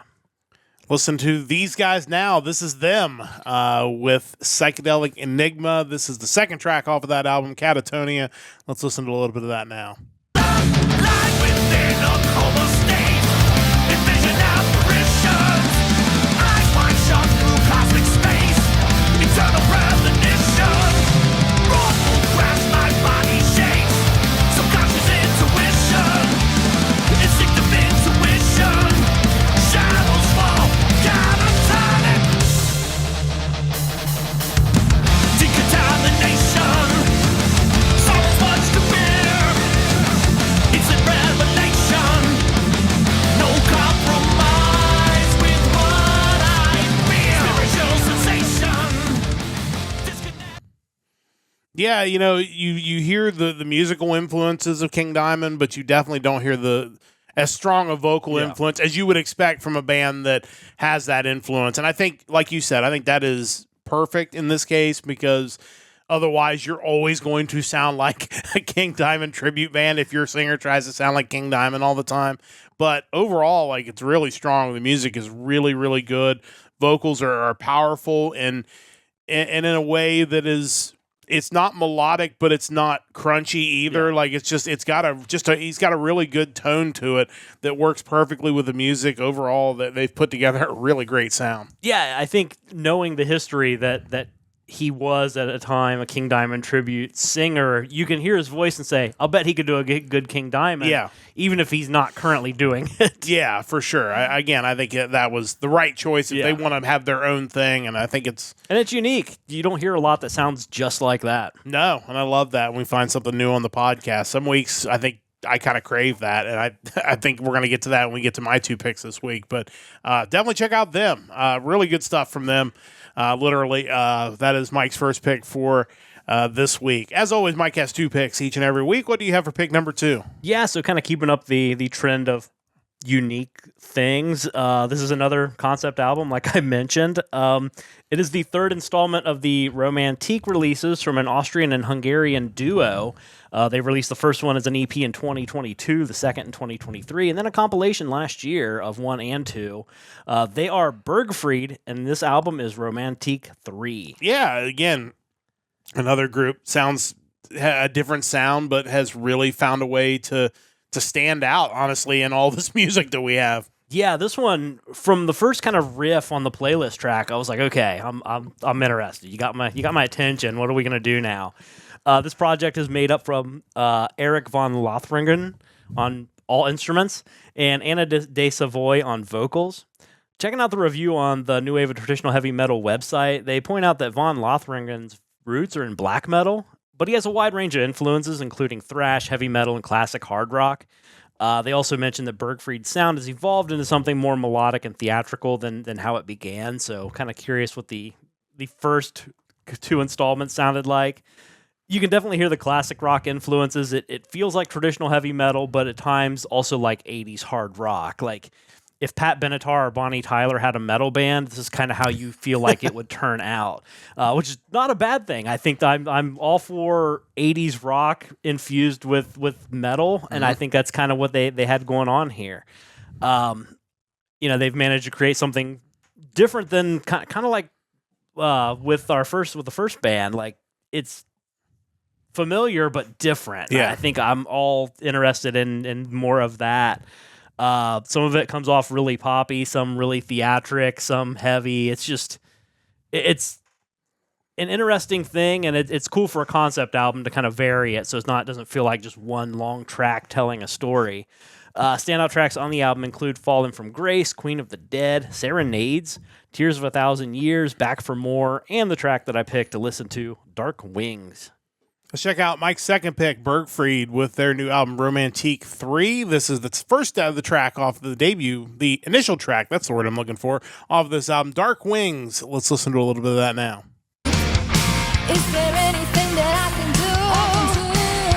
Listen to these guys now. This is them with Psychedelic Enigma. This is the second track off of that album, Catatonia. Let's listen to a little bit of that now. Life within a coma state, envision apparitions, eyes wide shut through cosmic space, eternal premonition, wrongful grasp, my body shakes, subconscious intuition, instinctive intuition, shadows fall, catatonic, decontamination, sorrow's much to bear. It's a revelation. No compromise with what I feel. Spiritual sensation. Disconnect. Yeah, you hear the musical influences of King Diamond, but you definitely don't hear as strong a vocal influence as you would expect from a band that has that influence. And I think, like you said, I think that is perfect in this case, because otherwise you're always going to sound like a King Diamond tribute band if your singer tries to sound like King Diamond all the time. But overall, like, it's really strong. The music is really, really good. Vocals are powerful and in a way that is, it's not melodic, but it's not crunchy either. Like, it's just, he's got a really good tone to it that works perfectly with the music overall. That they've put together a really great sound. Yeah, I think knowing the history that he was at a time a King Diamond tribute singer, you can hear his voice and say, I'll bet he could do a good King Diamond, even if he's not currently doing it. Yeah, for sure. I think that was the right choice if they want to have their own thing, and I think it's unique. You don't hear a lot that sounds just like that. No, and I love that when we find something new on the podcast. Some weeks I think I kind of crave that, and I think we're going to get to that when we get to my 2 picks this week. But definitely check out them. Really good stuff from them. Literally, that is Mike's first pick for this week. As always, Mike has 2 picks each and every week. What do you have for pick number 2? Yeah, so kind of keeping up the trend of unique things. This is another concept album, like I mentioned. It is the 3rd installment of the Romantique releases from an Austrian and Hungarian duo. They released the first one as an EP in 2022, the second in 2023, and then a compilation last year of 1 and 2. They are Bergfried, and this album is Romantique 3. Yeah, again, another group sounds a different sound, but has really found a way to stand out, honestly, in all this music that we have. Yeah, this one, from the first kind of riff on the playlist track, I was like, okay, I'm interested. You got my attention. What are we gonna do now? This project is made up from Eric von Lothringen on all instruments and Anna de Savoy on vocals. Checking out the review on the New Wave of Traditional Heavy Metal website, they point out that von Lothringen's roots are in black metal, but he has a wide range of influences, including thrash, heavy metal, and classic hard rock. They also mentioned that Bergfried's sound has evolved into something more melodic and theatrical than how it began. So kind of curious what the first 2 installments sounded like. You can definitely hear the classic rock influences. It feels like traditional heavy metal, but at times also like 80s hard rock. Like, if Pat Benatar or Bonnie Tyler had a metal band, this is kind of how you feel like it would turn out, which is not a bad thing. I think I'm all for 80s rock infused with metal, and I think that's kind of what they had going on here. They've managed to create something different than kind of like with the first band. Like, it's familiar but different. Yeah. I think I'm all interested in more of that. Some of it comes off really poppy, some really theatric, some heavy. It's an interesting thing, and it's cool for a concept album to kind of vary it, so it doesn't feel like just one long track telling a story. Standout tracks on the album include Fallen from Grace, Queen of the Dead, Serenades, Tears of a Thousand Years, Back for More, and the track that I picked to listen to, Dark Wings. Let's check out Mike's second pick, Bergfried, with their new album, Romantique 3. This is the first of the track off the debut, the initial track, that's the word I'm looking for, off this album, Dark Wings. Let's listen to a little bit of that now. Is there anything that I can do?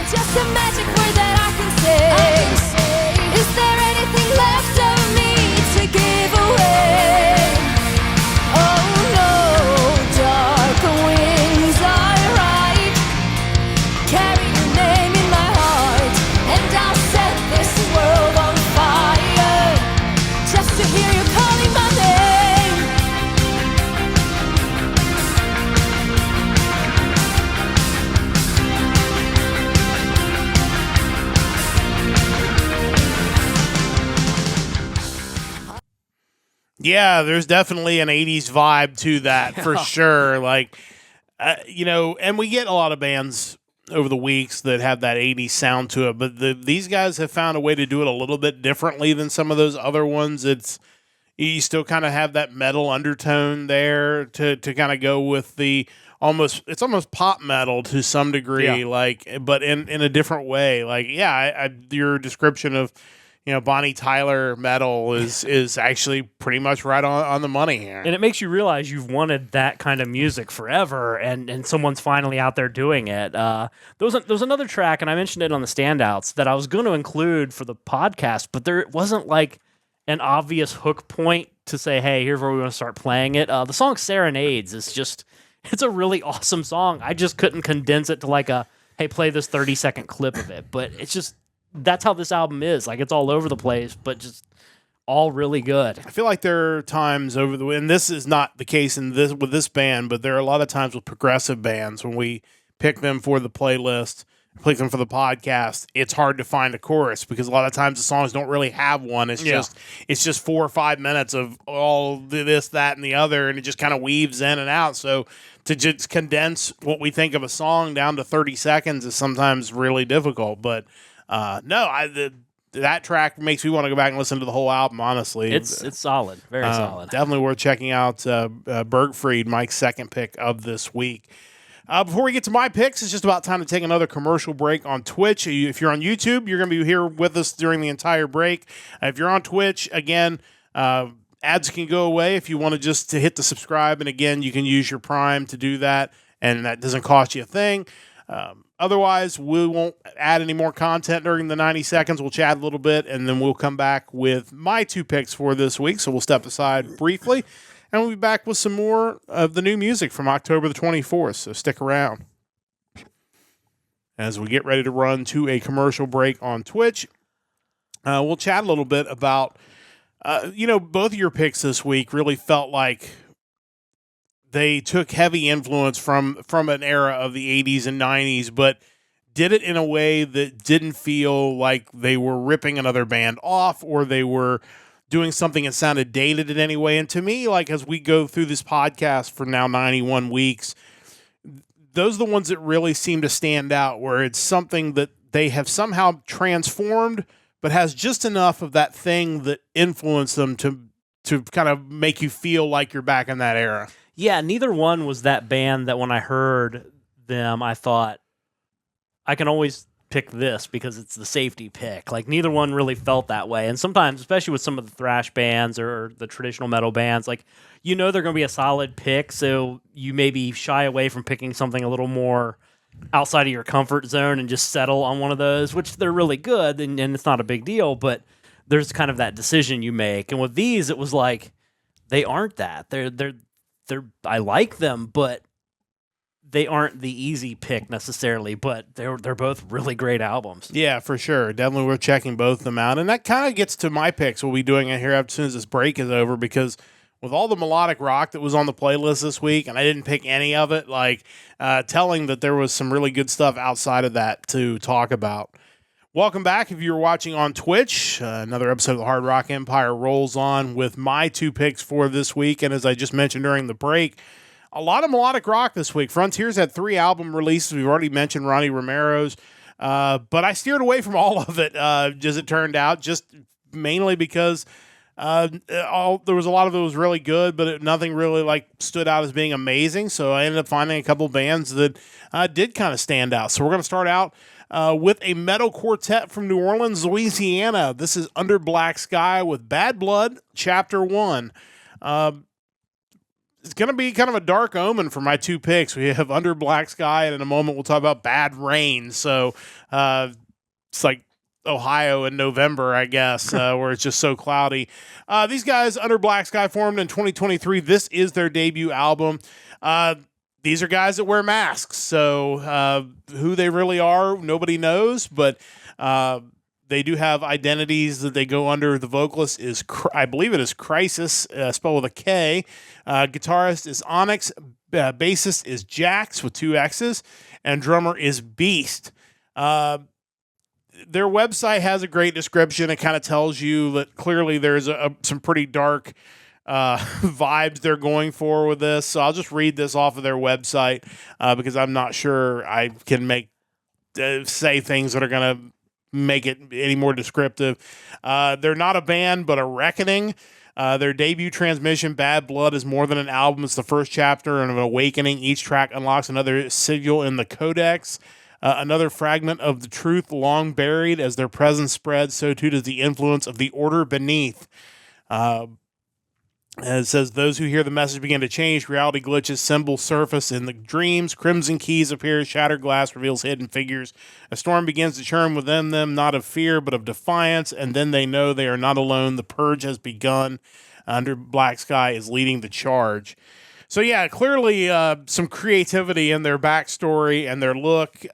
Just a magic word that I can say. Is there anything left of me to give away? Oh no, dark wings are right. Carry your name in my heart, and I'll set this world on fire. Just to hear you calling my name. Yeah, there's definitely an 80s vibe to that for sure. Like, and we get a lot of bands over the weeks that have that 80s sound to it, but these guys have found a way to do it a little bit differently than some of those other ones. You still kind of have that metal undertone there to kind of go with it's almost pop metal to some degree, but in a different way. Like, your description of, Bonnie Tyler metal is actually pretty much right on the money here. And it makes you realize you've wanted that kind of music forever, and someone's finally out there doing it. There was another track, and I mentioned it on the standouts, that I was going to include for the podcast, but there wasn't like an obvious hook point to say, hey, here's where we want to start playing it. The song Serenades is it's a really awesome song. I just couldn't condense it to like hey, play this 30-second clip of it, but it's just, that's how this album is. Like, it's all over the place, but just all really good. I feel like there are times and this is not the case with this band, but there are a lot of times with progressive bands when we pick them for the playlist, pick them for the podcast, it's hard to find a chorus because a lot of times the songs don't really have one. It's just 4 or 5 minutes of all this, that, and the other, and it just kind of weaves in and out. So to just condense what we think of a song down to 30 seconds is sometimes really difficult. But that track makes me want to go back and listen to the whole album, honestly. It's solid. Very solid. Definitely worth checking out. Bergfried, Mike's second pick of this week. Before we get to my picks, it's just about time to take another commercial break on Twitch. If you're on YouTube, you're going to be here with us during the entire break. If you're on Twitch, again, ads can go away if you want to hit the subscribe. And again, you can use your Prime to do that, and that doesn't cost you a thing. Otherwise, we won't add any more content during the 90 seconds. We'll chat a little bit, and then we'll come back with my 2 picks for this week. So we'll step aside briefly, and we'll be back with some more of the new music from October the 24th. So stick around. As we get ready to run to a commercial break on Twitch, we'll chat a little bit about, both of your picks this week really felt like they took heavy influence from an era of the 80s and 90s, but did it in a way that didn't feel like they were ripping another band off or they were doing something that sounded dated in any way. And to me, like, as we go through this podcast for now 91 weeks, those are the ones that really seem to stand out, where it's something that they have somehow transformed, but has just enough of that thing that influenced them to kind of make you feel like you're back in that era. Yeah, neither one was that band that when I heard them, I thought, I can always pick this because it's the safety pick. Like, neither one really felt that way. And sometimes, especially with some of the thrash bands or the traditional metal bands, like, they're going to be a solid pick, so you maybe shy away from picking something a little more outside of your comfort zone and just settle on one of those, which they're really good, and it's not a big deal, but there's kind of that decision you make. And with these, it was like, they aren't that. They're I like them, but they aren't the easy pick necessarily, but they're both really great albums. Yeah, for sure. Definitely worth checking both of them out. And that kind of gets to my picks. We'll be doing it here as soon as this break is over, because with all the melodic rock that was on the playlist this week, and I didn't pick any of it, telling that there was some really good stuff outside of that to talk about. Welcome back. If you're watching on Twitch, another episode of the Hard Rock Empire rolls on with my 2 picks for this week. And as I just mentioned during the break, a lot of melodic rock this week. Frontiers had 3 album releases. We've already mentioned Ronnie Romero's. But I steered away from all of it, as it turned out, just mainly because there was a lot of it was really good, but nothing really like stood out as being amazing. So I ended up finding a couple bands that did kind of stand out. So we're going to start out with a metal quartet from New Orleans, Louisiana. This is Under Black Sky with Bad Blood, Chapter 1. It's going to be kind of a dark omen for my two picks. We have Under Black Sky, and in a moment we'll talk about Bad Rain. So it's like Ohio in November, I guess, where it's just so cloudy. These guys, Under Black Sky, formed in 2023. This is their debut album. These are guys that wear masks, so who they really are, nobody knows, but they do have identities that they go under. The vocalist is, I believe it is Crisis, spelled with a K. Guitarist is Onyx. Bassist is Jax with 2 X's. And drummer is Beast. Their website has a great description. It kind of tells you that clearly there's some pretty dark vibes they're going for with this. So I'll just read this off of their website because I'm not sure I can say things that are going to make it any more descriptive. They're not a band, but a reckoning. Their debut transmission, Bad Blood, is more than an album. It's the first chapter of an awakening. Each track unlocks another sigil in the codex. Another fragment of the truth long buried. As their presence spreads, so too does the influence of the order beneath. And it says, those who hear the message begin to change. Reality glitches, symbols surface in the dreams. Crimson keys appear. Shattered glass reveals hidden figures. A storm begins to churn within them, not of fear, but of defiance. And then they know they are not alone. The purge has begun. Under Black Sky is leading the charge. So yeah, clearly some creativity in their backstory and their look.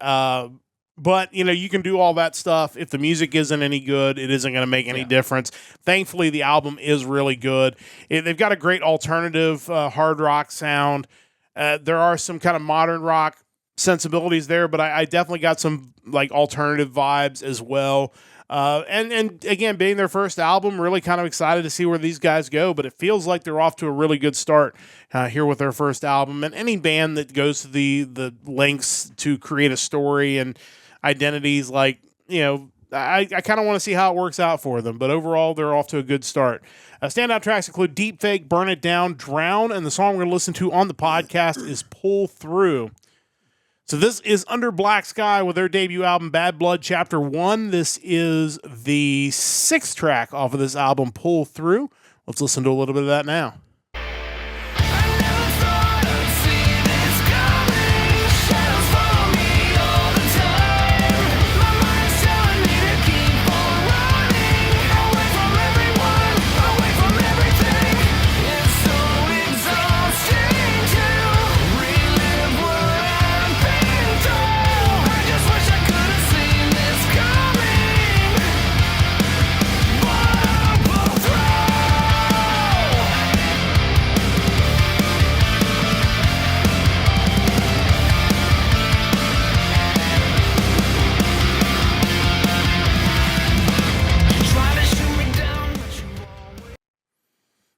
But, you can do all that stuff. If the music isn't any good, it isn't going to make any difference. Thankfully, the album is really good. They've got a great alternative hard rock sound. There are some kind of modern rock sensibilities there, but I definitely got some like alternative vibes as well. And again, being their first album, really kind of excited to see where these guys go, but it feels like they're off to a really good start here with their first album. And any band that goes to the lengths to create a story and identities, like, I kind of want to see how it works out for them, but overall, they're off to a good start. Standout tracks include Deep Fake, Burn It Down, Drown, and the song we're going to listen to on the podcast is Pull Through. So this is Under Black Sky with their debut album, Bad Blood, Chapter 1. This is the 6th track off of this album, Pull Through. Let's listen to a little bit of that now.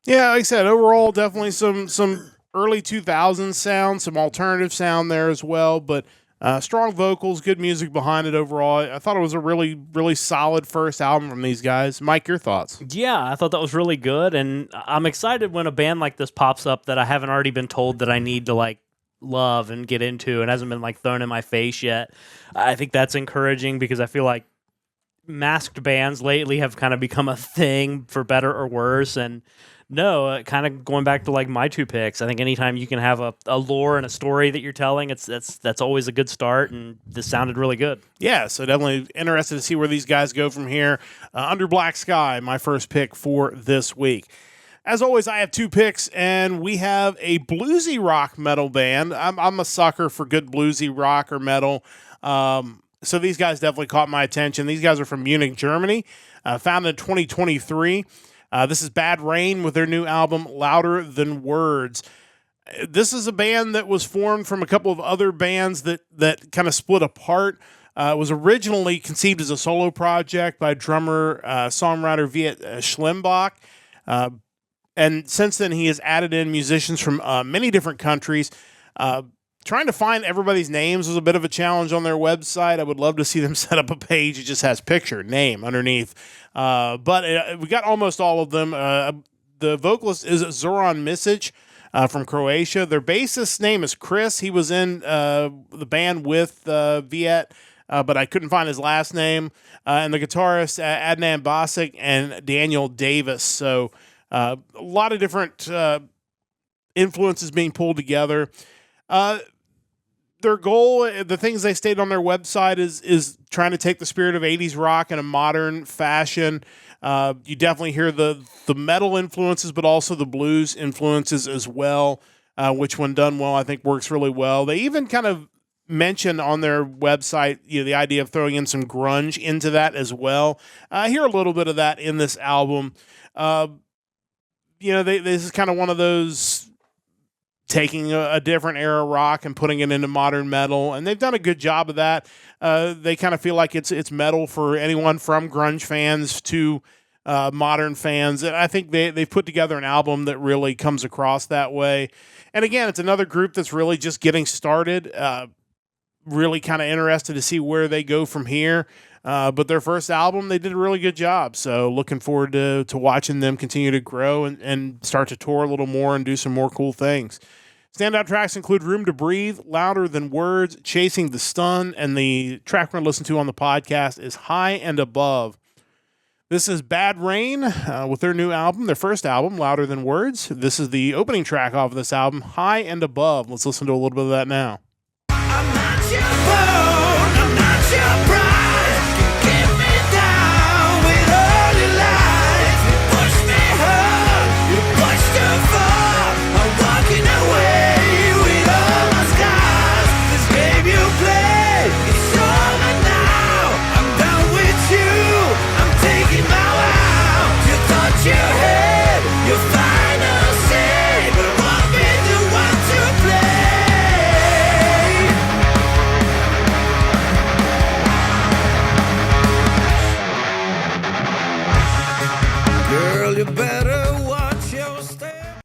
Yeah, like I said, overall, definitely some early 2000s sound, some alternative sound there as well, but strong vocals, good music behind it overall. I thought it was a really, really solid first album from these guys. Mike, your thoughts? Yeah, I thought that was really good, and I'm excited when a band like this pops up that I haven't already been told that I need to like love and get into and hasn't been like thrown in my face yet. I think that's encouraging because I feel like masked bands lately have kind of become a thing for better or worse, and no, kind of going back to like my two picks. I think anytime you can have a lore and a story that you're telling, that's always a good start, and this sounded really good. Yeah, so definitely interested to see where these guys go from here. Under Black Sky, my first pick for this week. As always, I have two picks, and we have a bluesy rock metal band. I'm a sucker for good bluesy rock or metal. So these guys definitely caught my attention. These guys are from Munich, Germany, founded in 2023. This is Bad Rain with their new album, Louder Than Words. This is a band that was formed from a couple of other bands that kind of split apart. It was originally conceived as a solo project by drummer, songwriter Viet Schlembach. And since then, he has added in musicians from many different countries. trying to find everybody's names was a bit of a challenge on their website. I would love to see them set up a page that just has picture, name underneath. But we got almost all of them. The vocalist is Zoran Misic from Croatia. Their bassist's name is Chris. He was in the band with Viet, but I couldn't find his last name. And the guitarist, Adnan Basic and Daniel Davis. So a lot of different influences being pulled together. Their goal, the things they state on their website, is trying to take the spirit of 80s rock in a modern fashion. You definitely hear the metal influences, but also the blues influences as well, which when done well, I think works really well. They even kind of mention on their website, the idea of throwing in some grunge into that as well. I hear a little bit of that in this album. This is kind of one of those taking a different era rock and putting it into modern metal, and they've done a good job of that. They kind of feel like it's metal for anyone from grunge fans to modern fans, and I think they've put together an album that really comes across that way. And again, it's another group that's really just getting started. Really kind of interested to see where they go from here. But their first album, they did a really good job. So looking forward to watching them continue to grow and start to tour a little more and do some more cool things. Standout tracks include Room to Breathe, Louder Than Words, Chasing the Stun, and the track we're going to listen to on the podcast is High and Above. This is Bad Rain with their new album, their first album, Louder Than Words. This is the opening track off of this album, High and Above. Let's listen to a little bit of that now. I'm not your bone, I'm not your prize. You keep me down with all your lies. You push me hard, you push too far. I'm walking away with all my scars. This game you play, it's over now. I'm done with you, I'm taking my vow. You thought you had your final say, but I won't be the one to play. Girl, you better watch your step.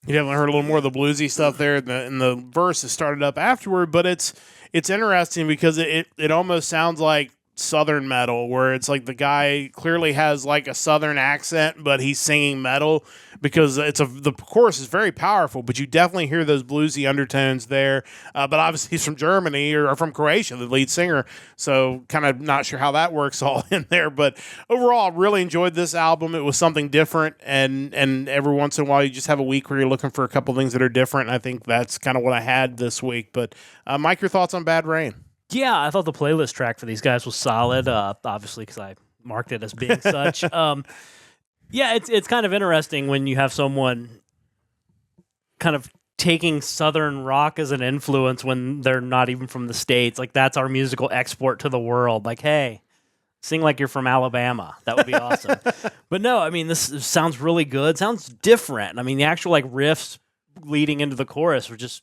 You definitely heard a little more of the bluesy stuff there, and the verse is started up afterward. But it's interesting because it almost sounds like Southern metal, where it's like the guy clearly has like a Southern accent, but he's singing metal because the chorus is very powerful. But you definitely hear those bluesy undertones there. But obviously he's from Germany or from Croatia, the lead singer. So kind of not sure how that works all in there. But overall, really enjoyed this album. It was something different, and every once in a while you just have a week where you're looking for a couple things that are different. And I think that's kind of what I had this week. But Mike, your thoughts on Bad Rain? Yeah, I thought the playlist track for these guys was solid, obviously because I marked it as being such. Yeah, it's kind of interesting when you have someone kind of taking Southern rock as an influence when they're not even from the States. Like, that's our musical export to the world. Like, hey, sing like you're from Alabama. That would be awesome. But no, I mean, this sounds really good. Sounds different. I mean, the actual like riffs leading into the chorus were just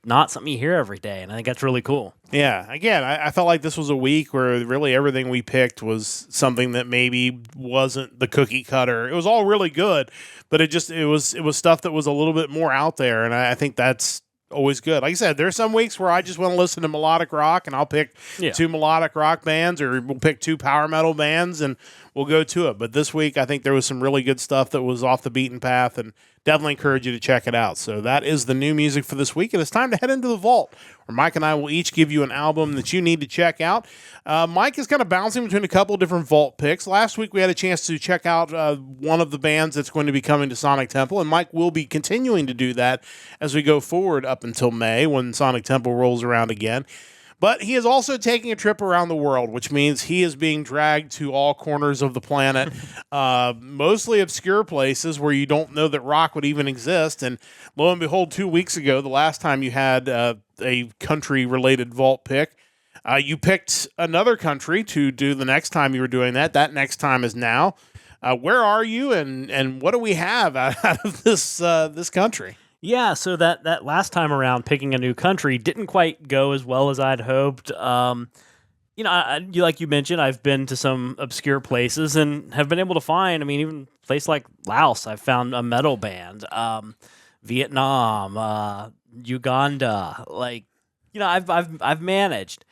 not something you hear every day, and I think that's really cool. Yeah, again, I felt like this was a week where really everything we picked was something that maybe wasn't the cookie cutter. It was all really good, but it was stuff that was a little bit more out there, and I think that's always good. Like I said, there's some weeks where I just want to listen to melodic rock, and I'll pick two melodic rock bands, or we'll pick two power metal bands, and we'll go to it. But this week, I think there was some really good stuff that was off the beaten path, and definitely encourage you to check it out. So that is the new music for this week, and it's time to head into the vault, where Mike and I will each give you an album that you need to check out. Mike is kind of bouncing between a couple of different vault picks. Last week, we had a chance to check out one of the bands that's going to be coming to Sonic Temple, and Mike will be continuing to do that as we go forward up until May, when Sonic Temple rolls around again. But he is also taking a trip around the world, which means he is being dragged to all corners of the planet, mostly obscure places where you don't know that rock would even exist. And lo and behold, 2 weeks ago, the last time you had a country-related vault pick, you picked another country to do the next time you were doing that. That next time is now. Where are you, and what do we have out of this country? Yeah, so that last time around, picking a new country didn't quite go as well as I'd hoped. Like you mentioned, I've been to some obscure places and have been able to find, even a place like Laos, I've found a metal band. Vietnam, Uganda. Like, I've managed.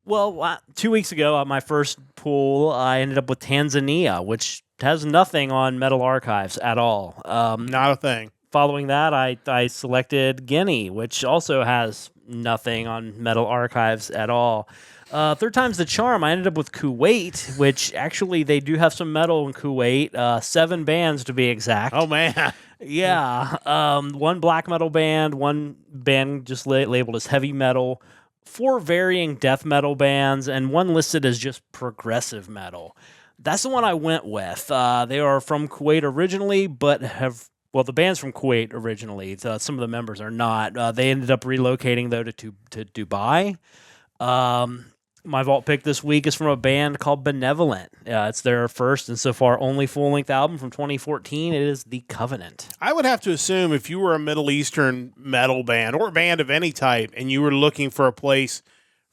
Well, 2 weeks ago at my first pool, I ended up with Tanzania, which has nothing on Metal Archives at all. Not a thing. Following that, I selected Guinea, which also has nothing on Metal Archives at all. Third time's the charm. I ended up with Kuwait, which actually they do have some metal in Kuwait. 7 bands to be exact. Oh, man. Yeah. One black metal band, one band just labeled as heavy metal, 4 varying death metal bands, and one listed as just progressive metal. That's the one I went with. They are from Kuwait originally, but the band's from Kuwait originally. Some of the members are not. They ended up relocating, though, to Dubai. My vault pick this week is from a band called Benevolent. It's their first and so far only full-length album from 2014. It is The Covenant. I would have to assume if you were a Middle Eastern metal band or a band of any type and you were looking for a place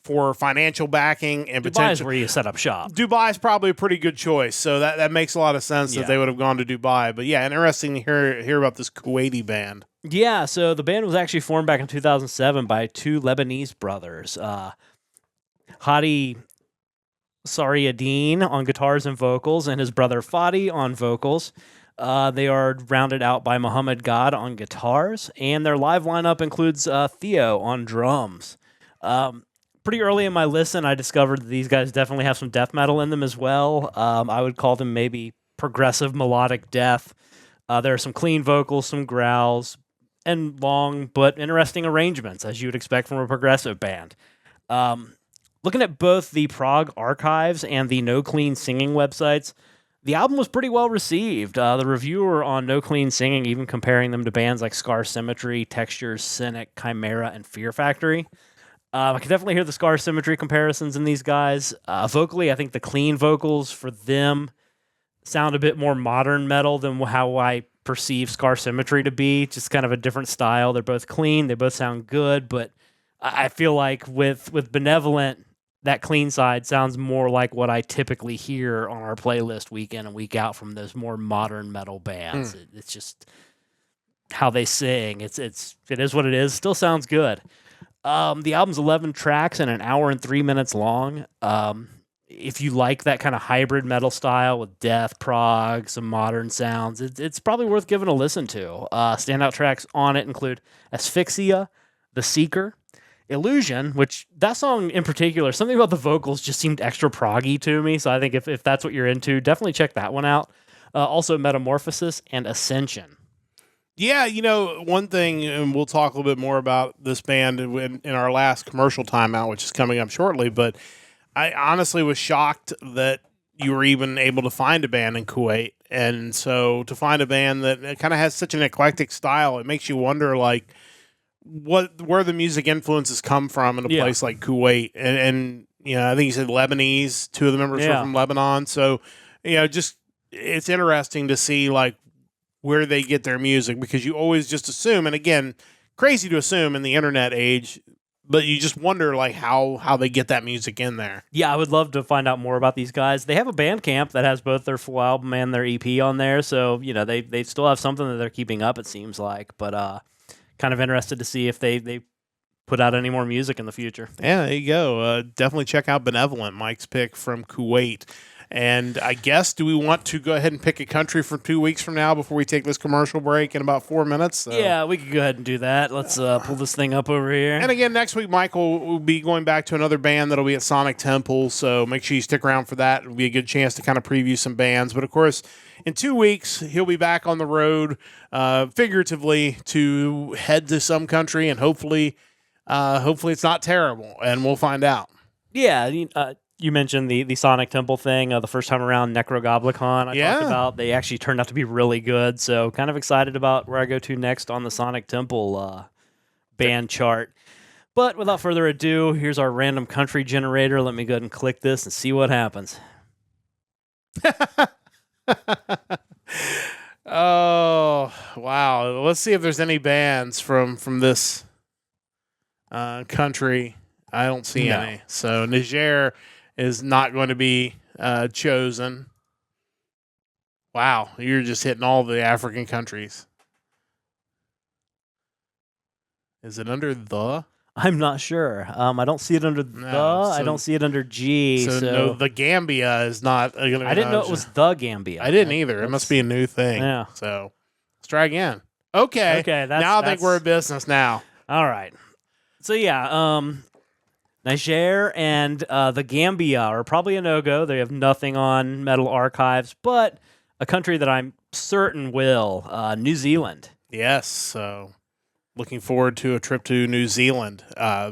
for financial backing and Dubai is potential, where you set up shop. Dubai is probably a pretty good choice. So that makes a lot of sense that they would have gone to Dubai. But yeah, interesting to hear about this Kuwaiti band. Yeah, so the band was actually formed back in 2007 by 2 Lebanese brothers. Hadi Sariadine on guitars and vocals, and his brother Fadi on vocals. They are rounded out by Muhammad God on guitars, and their live lineup includes Theo on drums. Pretty early in my listen, I discovered that these guys definitely have some death metal in them as well. I would call them maybe progressive melodic death. There are some clean vocals, some growls, and long but interesting arrangements, as you would expect from a progressive band. Looking at both the Prog Archives and the No Clean Singing websites, the album was pretty well received. The reviewer on No Clean Singing even comparing them to bands like Scar Symmetry, Textures, Cynic, Chimera, and Fear Factory. I can definitely hear the Scar Symmetry comparisons in these guys. Vocally, I think the clean vocals for them sound a bit more modern metal than how I perceive Scar Symmetry to be. Just kind of a different style. They're both clean. They both sound good, but I feel like with Benevolent, that clean side sounds more like what I typically hear on our playlist week in and week out from those more modern metal bands. It's just how they sing. It is what it is. Still sounds good. The album's 11 tracks and 1 hour and 3 minutes long. If you like that kind of hybrid metal style with death, prog, some modern sounds, it's probably worth giving a listen to. Standout tracks on it include Asphyxia, The Seeker, Illusion, which that song in particular, something about the vocals just seemed extra proggy to me. So I think if that's what you're into, definitely check that one out. Also Metamorphosis and Ascension. Yeah, one thing, and we'll talk a little bit more about this band in our last commercial timeout, which is coming up shortly, but I honestly was shocked that you were even able to find a band in Kuwait. And so to find a band that kind of has such an eclectic style, it makes you wonder, like, where the music influences come from in a place like Kuwait. And I think you said Lebanese, 2 of the members were from Lebanon. So, just it's interesting to see, like, where they get their music, because you always just assume, and again, crazy to assume in the internet age, but you just wonder like how they get that music in there. Yeah, I would love to find out more about these guys. They have a Bandcamp that has both their full album and their EP on there, so they still have something that they're keeping up, it seems like. But kind of interested to see if they put out any more music in the future. Yeah, there you go. Definitely check out Benevolent, Mike's pick from Kuwait. And I guess, do we want to go ahead and pick a country for 2 weeks from now before we take this commercial break in about 4 minutes? So. Yeah, we could go ahead and do that. Let's pull this thing up over here. And again, next week, Michael will be going back to another band that'll be at Sonic Temple, so make sure you stick around for that. It'll be a good chance to kind of preview some bands. But of course, in 2 weeks, he'll be back on the road, figuratively, to head to some country, and hopefully it's not terrible, and we'll find out. Yeah, you mentioned the Sonic Temple thing the first time around, Necrogoblicon I talked about. They actually turned out to be really good, so kind of excited about where I go to next on the Sonic Temple band chart. But without further ado, here's our random country generator. Let me go ahead and click this and see what happens. Oh, wow. Let's see if there's any bands from this country. I don't see any. So Niger is not going to be chosen. Wow, you're just hitting all the African countries. Is it under the? I'm not sure. I don't see it under the. I so- don't see it under G. So, no, the Gambia is not. I didn't know it was the Gambia. I didn't either. It must be a new thing. Yeah. So let's try again. Okay. Okay, now I think we're in business now. All right. So yeah, Niger and the Gambia are probably a no-go. They have nothing on Metal Archives, but a country that I'm certain will, New Zealand. Yes. So looking forward to a trip to New Zealand.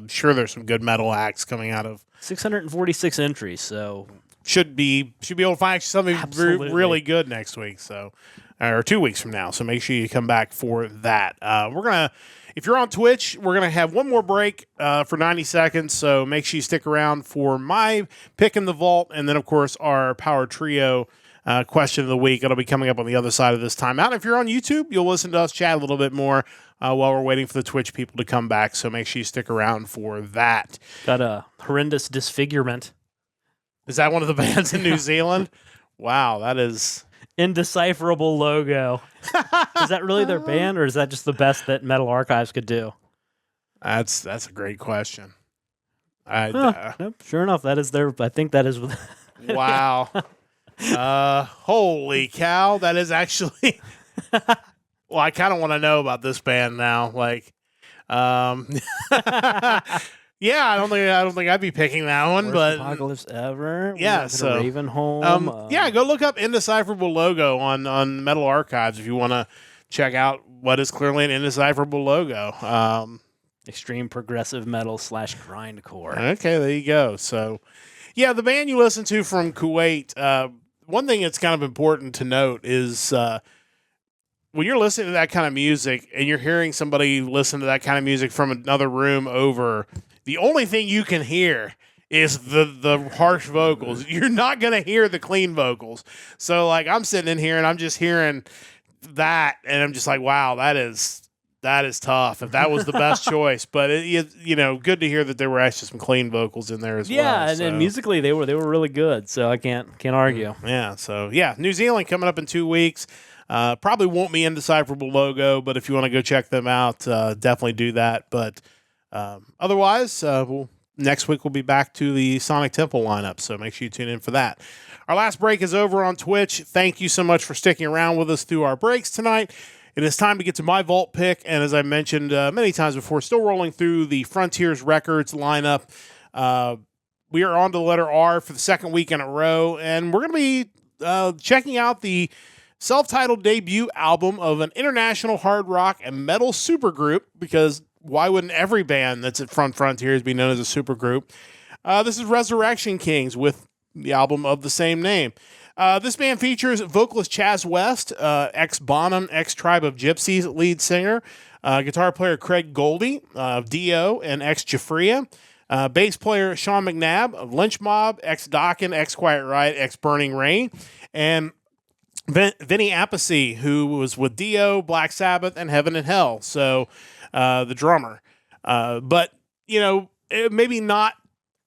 Sure, there's some good metal acts coming out of. 646 entries, so Should be able to find something Absolutely. really good next week. So, or 2 weeks from now. So make sure you come back for that. We're gonna, if you're on Twitch, we're gonna have one more break for 90 seconds. So make sure you stick around for my pick in the vault, and then of course our Power Trio question of the week. It'll be coming up on the other side of this timeout. And if you're on YouTube, you'll listen to us chat a little bit more while we're waiting for the Twitch people to come back. So make sure you stick around for that. got a horrendous disfigurement. Is that one of the bands in New Zealand? Wow, that is. Indecipherable logo. Is that really their band, or is that just the best that Metal Archives could do? That's a great question. Nope, sure enough, that is their. I think that is. Wow. Holy cow, that is actually. Well, I kind of want to know about this band now. Like, yeah, I don't think I'd be picking that one, Worst but apocalypse ever. Yeah, We're so, Ravenholm. yeah, go look up Indecipherable Logo on Metal Archives if you want to check out what is clearly an indecipherable logo. Extreme progressive metal / grindcore. Okay, there you go. So, yeah, the band you listen to from Kuwait, one thing that's kind of important to note is when you're listening to that kind of music and you're hearing somebody listen to that kind of music from another room over, the only thing you can hear is the harsh vocals. You're not going to hear the clean vocals. So, like, I'm sitting in here and I'm just hearing that, and I'm just like, wow, that is tough. If that was the best choice, but good to hear that there were actually some clean vocals in there as well. Yeah, so. and musically they were really good. So I can't argue. Yeah. So yeah, New Zealand coming up in 2 weeks. Probably won't be Indecipherable Logo, but if you want to go check them out, definitely do that. But otherwise, next week we'll be back to the Sonic Temple lineup, so make sure you tune in for that. Our last break is over on Twitch. Thank you so much for sticking around with us through our breaks tonight. It is time to get to my vault pick, and as I mentioned many times before, still rolling through the Frontiers Records lineup. We are on to the letter R for the second week in a row, and we're going to be checking out the self-titled debut album of an international hard rock and metal supergroup, because why wouldn't every band that's at Frontiers be known as a supergroup? This is Resurrection Kings with the album of the same name. This band features vocalist Chaz West, ex-Bonham, ex-Tribe of Gypsies lead singer, guitar player Craig Goldie of Dio and ex-Jafria, bass player Sean McNabb of Lynch Mob, ex-Dokken, ex-Quiet Riot, ex-Burning Rain, and Vinny Appice, who was with Dio, Black Sabbath, and Heaven and Hell, so the drummer. But, maybe not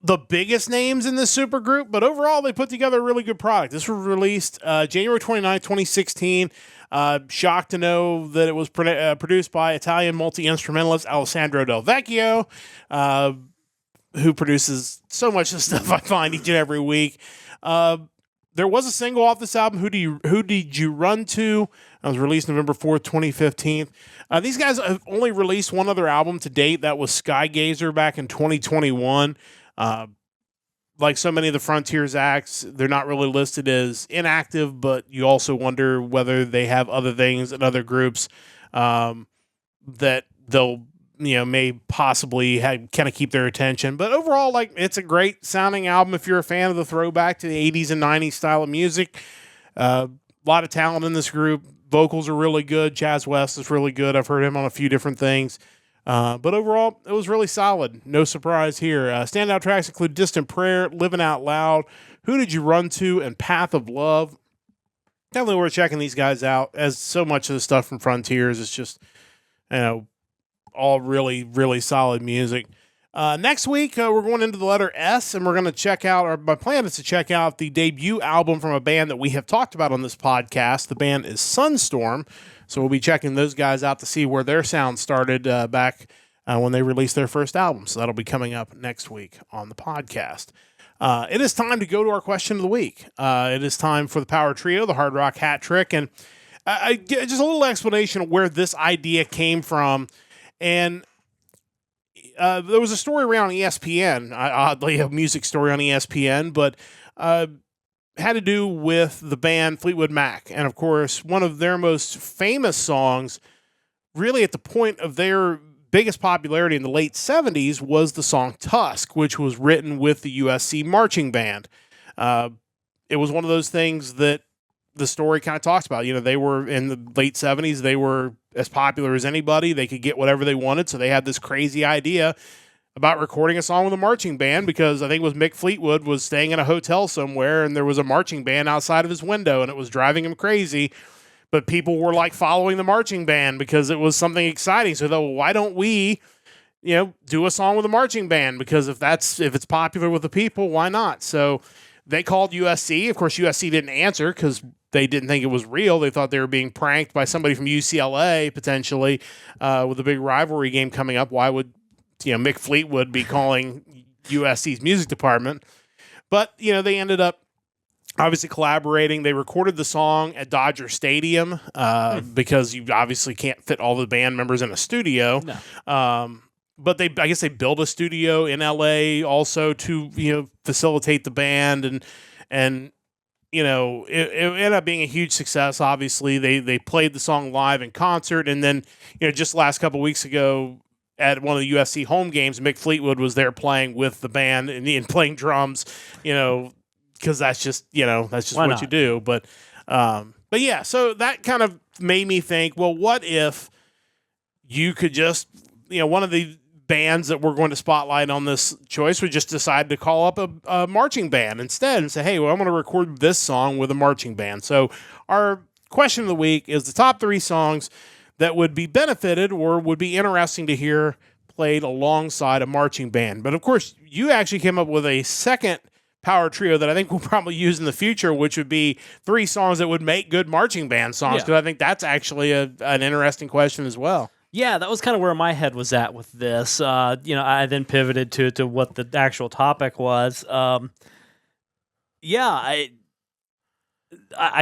the biggest names in this supergroup, but overall they put together a really good product. This was released January 29, 2016. Shocked to know that it was produced by Italian multi-instrumentalist Alessandro Del Vecchio, who produces so much of the stuff I find each and every week. There was a single off this album, Who Did You Run To? It was released November 4th, 2015. These guys have only released one other album to date. That was Skygazer back in 2021. Like so many of the Frontiers acts, they're not really listed as inactive, but you also wonder whether they have other things and other groups that they'll may possibly kind of keep their attention. But overall, it's a great sounding album if you're a fan of the throwback to the 80s and 90s style of music. A lot of talent in this group. Vocals are really good. Chaz West is really good. I've heard him on a few different things. But overall, it was really solid. No surprise here. Standout tracks include Distant Prayer, Living Out Loud, Who Did You Run To, and Path of Love. Definitely worth checking these guys out, as so much of the stuff from Frontiers is just, all really, really solid music. Next week, we're going into the letter S, and we're going to check out, or my plan is to check out the debut album from a band that we have talked about on this podcast. The band is Sunstorm, so we'll be checking those guys out to see where their sound started back when they release their first album. So that'll be coming up next week on the podcast. It is time to go to our question of the week. It is time for the Power Trio, the Hard Rock Hat Trick, and just a little explanation of where this idea came from. And there was a story around ESPN, oddly a music story on ESPN, but had to do with the band Fleetwood Mac. And of course, one of their most famous songs, really at the point of their biggest popularity in the late 70s, was the song Tusk, which was written with the USC marching band. It was one of those things that the story kind of talks about. You know, they were in the late 70s, they were as popular as anybody. They could get whatever they wanted, so they had this crazy idea about recording a song with a marching band, because I think it was Mick Fleetwood was staying in a hotel somewhere, and there was a marching band outside of his window, and it was driving him crazy. But people were like following the marching band because it was something exciting. So they thought, well, why don't we, do a song with a marching band? Because if it's popular with the people, why not? So they called USC. Of course, USC didn't answer because they didn't think it was real. They thought they were being pranked by somebody from UCLA potentially with a big rivalry game coming up. Why would Mick Fleetwood be calling USC's music department? But they ended up obviously collaborating. They recorded the song at Dodger Stadium because you obviously can't fit all the band members in a studio. No. But I guess they built a studio in LA also to facilitate the band, and it ended up being a huge success. Obviously, they played the song live in concert, and then just last couple of weeks ago at one of the USC home games, Mick Fleetwood was there playing with the band and playing drums. Because that's just what you do. But yeah, so that kind of made me think, well, what if you could just, one of the bands that we're going to spotlight on this choice would just decide to call up a marching band instead and say, hey, well, I'm going to record this song with a marching band. So our question of the week is the top 3 songs that would be benefited or would be interesting to hear played alongside a marching band. But of course, you actually came up with a second power trio that I think we'll probably use in the future, which would be 3 songs that would make good marching band songs, because I think that's actually an interesting question as well. Yeah, that was kind of where my head was at with this. I then pivoted to what the actual topic was. I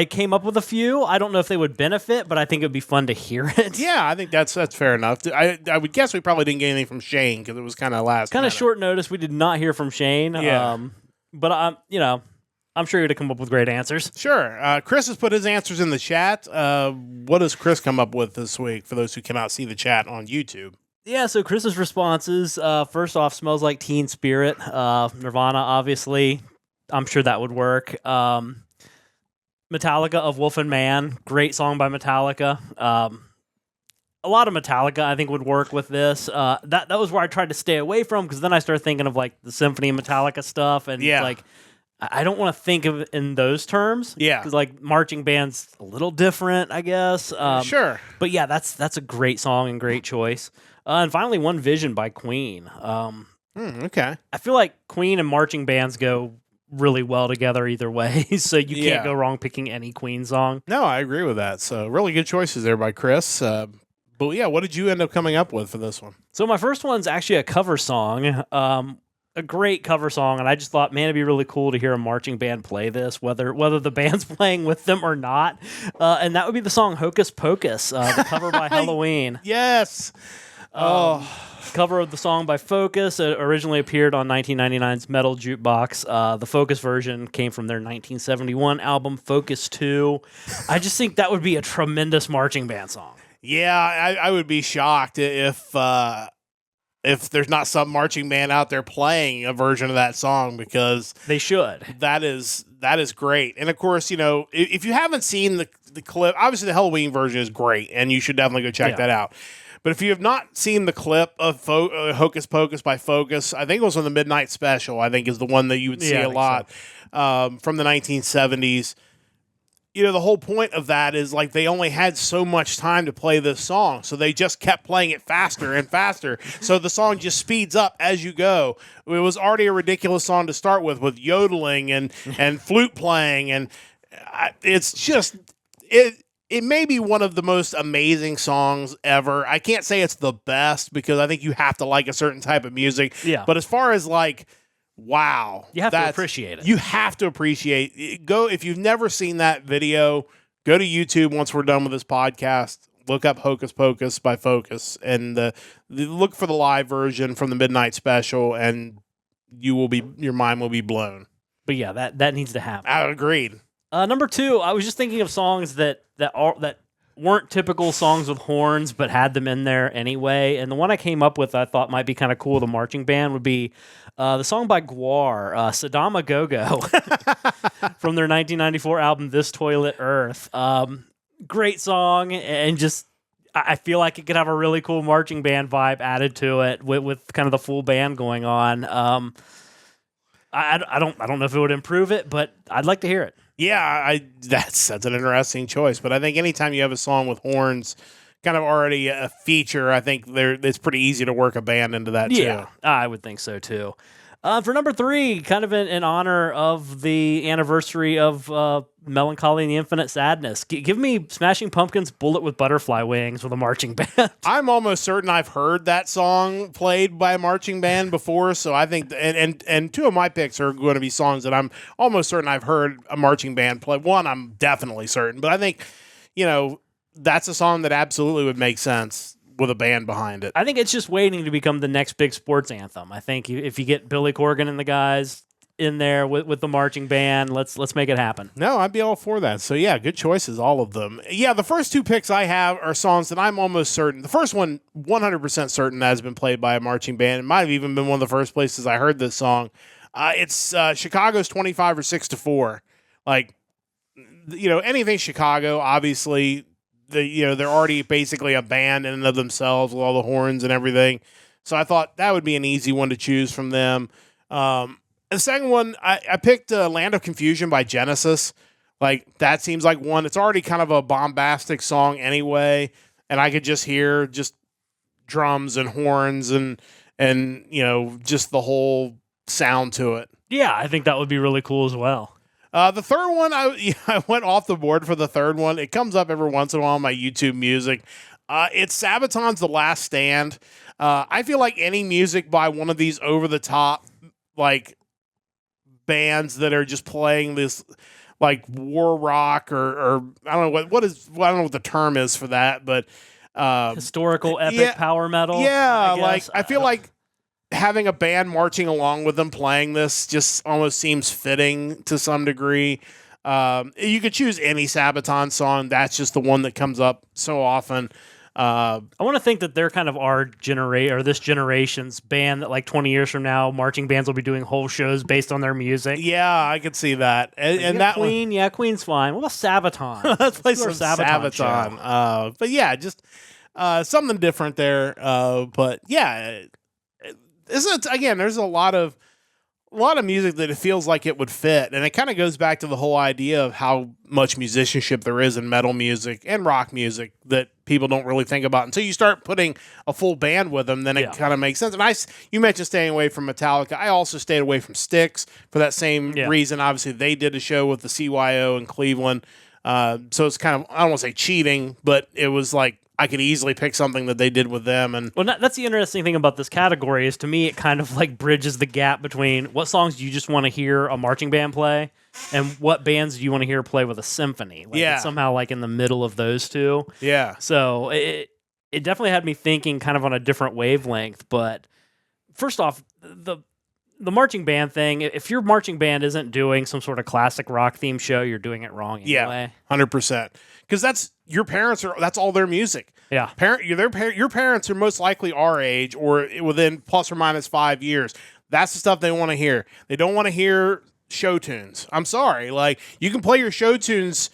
came up with a few. I don't know if they would benefit, but I think it would be fun to hear it. Yeah, I think that's fair enough. I would guess we probably didn't get anything from Shane because it was kind of last minute. Short notice. We did not hear from Shane. Yeah. But I'm sure you're going to come up with great answers. Sure. Chris has put his answers in the chat. What does Chris come up with this week for those who cannot see the chat on YouTube? Yeah, so Chris's responses, first off, Smells Like Teen Spirit. Nirvana, obviously. I'm sure that would work. Metallica, Of Wolf and Man. Great song by Metallica. A lot of Metallica, I think, would work with this. That was where I tried to stay away from, because then I started thinking of like the Symphony Metallica stuff, and like I don't want to think of it in those terms. Yeah, because like marching band's a little different, I guess. Sure, but yeah, that's a great song and great choice. And finally, One Vision by Queen. Okay, I feel like Queen and marching bands go really well together either way, so you can't go wrong picking any Queen song. No, I agree with that. So really good choices there by Chris. But yeah, what did you end up coming up with for this one? So my first one's actually a cover song, a great cover song, and I just thought, man, it'd be really cool to hear a marching band play this, whether the band's playing with them or not. And that would be the song Hocus Pocus, the cover by Halloween. Yes. Cover of the song by Focus. It originally appeared on 1999's Metal Jukebox. The Focus version came from their 1971 album Focus 2. I just think that would be a tremendous marching band song. Yeah, I would be shocked if there's not some marching band out there playing a version of that song, because they should. That is great. And of course, if you haven't seen the clip, obviously the Halloween version is great, and you should definitely go check that out. But if you have not seen the clip of Hocus Pocus by Focus, I think it was on the Midnight Special, I think is the one that you would see a lot from the 1970s. The whole point of that is like they only had so much time to play this song, so they just kept playing it faster and faster. So the song just speeds up as you go. It was already a ridiculous song to start with yodeling and flute playing, and it's just it may be one of the most amazing songs ever. I can't say it's the best because I think you have to like a certain type of music. Yeah. But as far as like, wow. You have to appreciate it. You have to appreciate it. Go, if you've never seen that video, go to YouTube once we're done with this podcast. Look up Hocus Pocus by Focus and look for the live version from the Midnight Special, and your mind will be blown. But yeah, that needs to happen. I agreed. Number 2, I was just thinking of songs that weren't typical songs with horns, but had them in there anyway. And the one I came up with I thought might be kind of cool, the marching band, would be the song by Gwar, Sadama Go-Go, from their 1994 album, This Toilet Earth. Great song, and just I feel like it could have a really cool marching band vibe added to it with kind of the full band going on. I don't know if it would improve it, but I'd like to hear it. Yeah, that's an interesting choice. But I think anytime you have a song with horns kind of already a feature, I think it's pretty easy to work a band into that too. Yeah, I would think so too. For number 3, kind of in honor of the anniversary of Melancholy and the Infinite Sadness, give me Smashing Pumpkins' Bullet with Butterfly Wings with a marching band. I'm almost certain I've heard that song played by a marching band before, so I think, and 2 of my picks are going to be songs that I'm almost certain I've heard a marching band play. One, I'm definitely certain, but I think, that's a song that absolutely would make sense with a band behind it. I think it's just waiting to become the next big sports anthem. I think if you get Billy Corgan and the guys in there with the marching band, let's make it happen. No, I'd be all for that. So yeah, good choices, all of them. Yeah, the first 2 picks I have are songs that I'm almost certain. The first one, 100% certain that has been played by a marching band. It might have even been one of the first places I heard this song. It's Chicago's 25 or 6 to 4. Like, anything Chicago, obviously, they're already basically a band in and of themselves with all the horns and everything. So I thought that would be an easy one to choose from them. The second one, I picked Land of Confusion by Genesis. Like, that seems like one. It's already kind of a bombastic song anyway, and I could just hear just drums and horns and just the whole sound to it. Yeah, I think that would be really cool as well. The third one, I went off the board for the third one. It comes up every once in a while on my YouTube music. It's Sabaton's The Last Stand. I feel like any music by one of these over-the-top, like, bands that are just playing this, like, war rock or I don't know I don't know what the term is for that, but historical epic power metal. Yeah, I feel like having a band marching along with them playing this just almost seems fitting to some degree. You could choose any Sabaton song. That's just the one that comes up so often. I want to think that they're kind of this generation's band that like 20 years from now, marching bands will be doing whole shows based on their music. Yeah, I could see that. And that Queen, Queen's fine. What about Sabaton? Let's play some Sabaton. But yeah, just something different there. But yeah, there's a lot of music that it feels like it would fit, and it kind of goes back to the whole idea of how much musicianship there is in metal music and rock music that people don't really think about until you start putting a full band with them. Then it kind of makes sense. And you mentioned staying away from Metallica. I also stayed away from Styx for that same reason. Obviously, they did a show with the CYO in Cleveland, so it's kind of, I don't want to say cheating, but it was like I could easily pick something that they did with them. And that's the interesting thing about this category is, to me, it kind of like bridges the gap between what songs do you just want to hear a marching band play and what bands do you want to hear play with a symphony. It's somehow like in the middle of those two. Yeah. So it definitely had me thinking kind of on a different wavelength. But first off, the marching band thing, if your marching band isn't doing some sort of classic rock theme show, you're doing it wrong anyway. Yeah, 100%. Because that's all their music. Yeah. Your parents are most likely our age or within plus or minus 5 years. That's the stuff they want to hear. They don't want to hear show tunes. I'm sorry. Like, you can play your show tunes,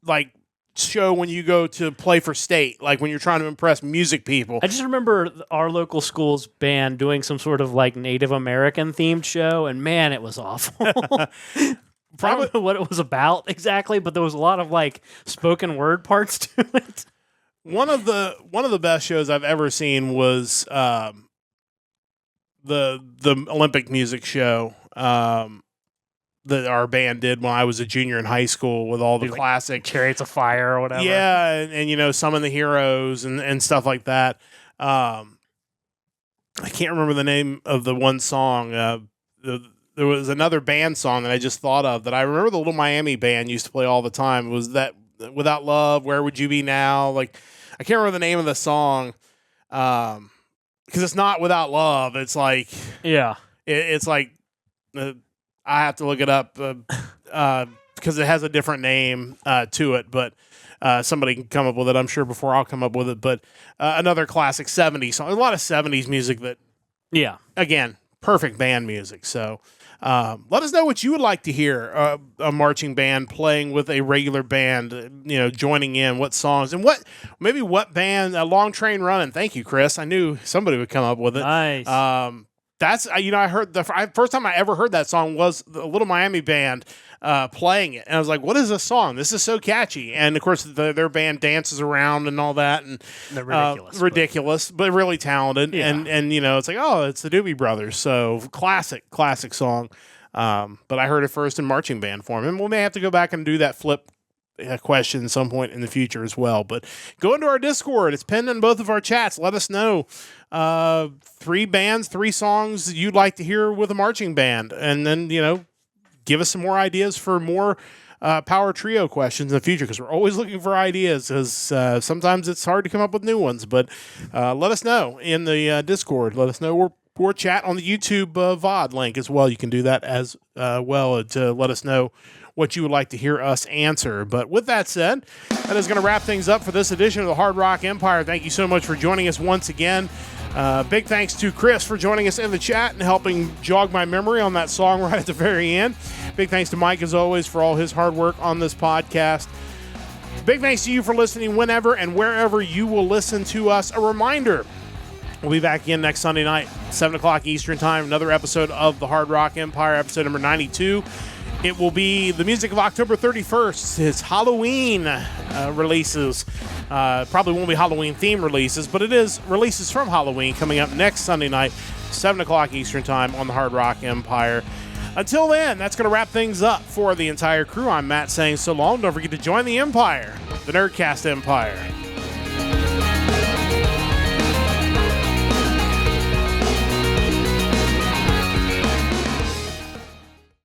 like, show when you go to play for state, like when you're trying to impress music people. I just remember our local school's band doing some sort of like Native American themed show, and man, it was awful. I don't know what it was about exactly, but there was a lot of like spoken word parts to it. One of the best shows I've ever seen was the Olympic music show. that our band did when I was a junior in high school with all the Like classic Chariots of Fire or whatever. Yeah, and you know, Summon the Heroes and stuff like that. I can't remember the name of the one song. There was another band song that I just thought of that I remember the Little Miami band used to play all the time. It was that Without Love, Where Would You Be Now? Like, I can't remember the name of the song because it's not Without Love. It's like Yeah. it's like I have to look it up because it has a different name to it, but somebody can come up with it, I'm sure, before I'll come up with it. But another classic 70s song. A lot of 70s music that, Yeah. again, perfect band music. So let us know what you would like to hear a marching band playing with a regular band, you know, joining in, what songs, and what band, Long Train Running. Thank you, Chris. I knew somebody would come up with it. Nice. That's, you know, I heard first time I ever heard that song was the Little Miami band playing it. And I was like, what is this song? This is so catchy. And of course, their band dances around and all that. And They're ridiculous, but really talented. Yeah. And, you know, it's like, oh, it's the Doobie Brothers. So classic song. But I heard it first in marching band form. And we may have to go back and do that flip question at some point in the future as well. But go into our Discord. It's pinned in both of our chats. Let us know 3 bands, 3 songs you'd like to hear with a marching band. And then, you know, give us some more ideas for more power trio questions in the future, because we're always looking for ideas, because sometimes it's hard to come up with new ones. But let us know in the Discord. Let us know, or chat on the YouTube VOD link as well. You can do that as well to let us know what you would like to hear us answer. But with that said, that is going to wrap things up for this edition of the Hard Rock Empire. Thank you so much for joining us once again. Big thanks to Chris for joining us in the chat and helping jog my memory on that song right at the very end. Big thanks to Mike, as always, for all his hard work on this podcast. Big thanks to you for listening whenever and wherever you will listen to us. A reminder, we'll be back again next Sunday night, 7 o'clock Eastern Time, another episode of the Hard Rock Empire, episode number 92. It will be the music of October 31st. It's Halloween releases. Probably won't be Halloween-themed releases, but it is releases from Halloween coming up next Sunday night, 7 o'clock Eastern Time on the Hard Rock Empire. Until then, that's going to wrap things up for the entire crew. I'm Matt saying so long. Don't forget to join the Empire, the Nerdcast Empire.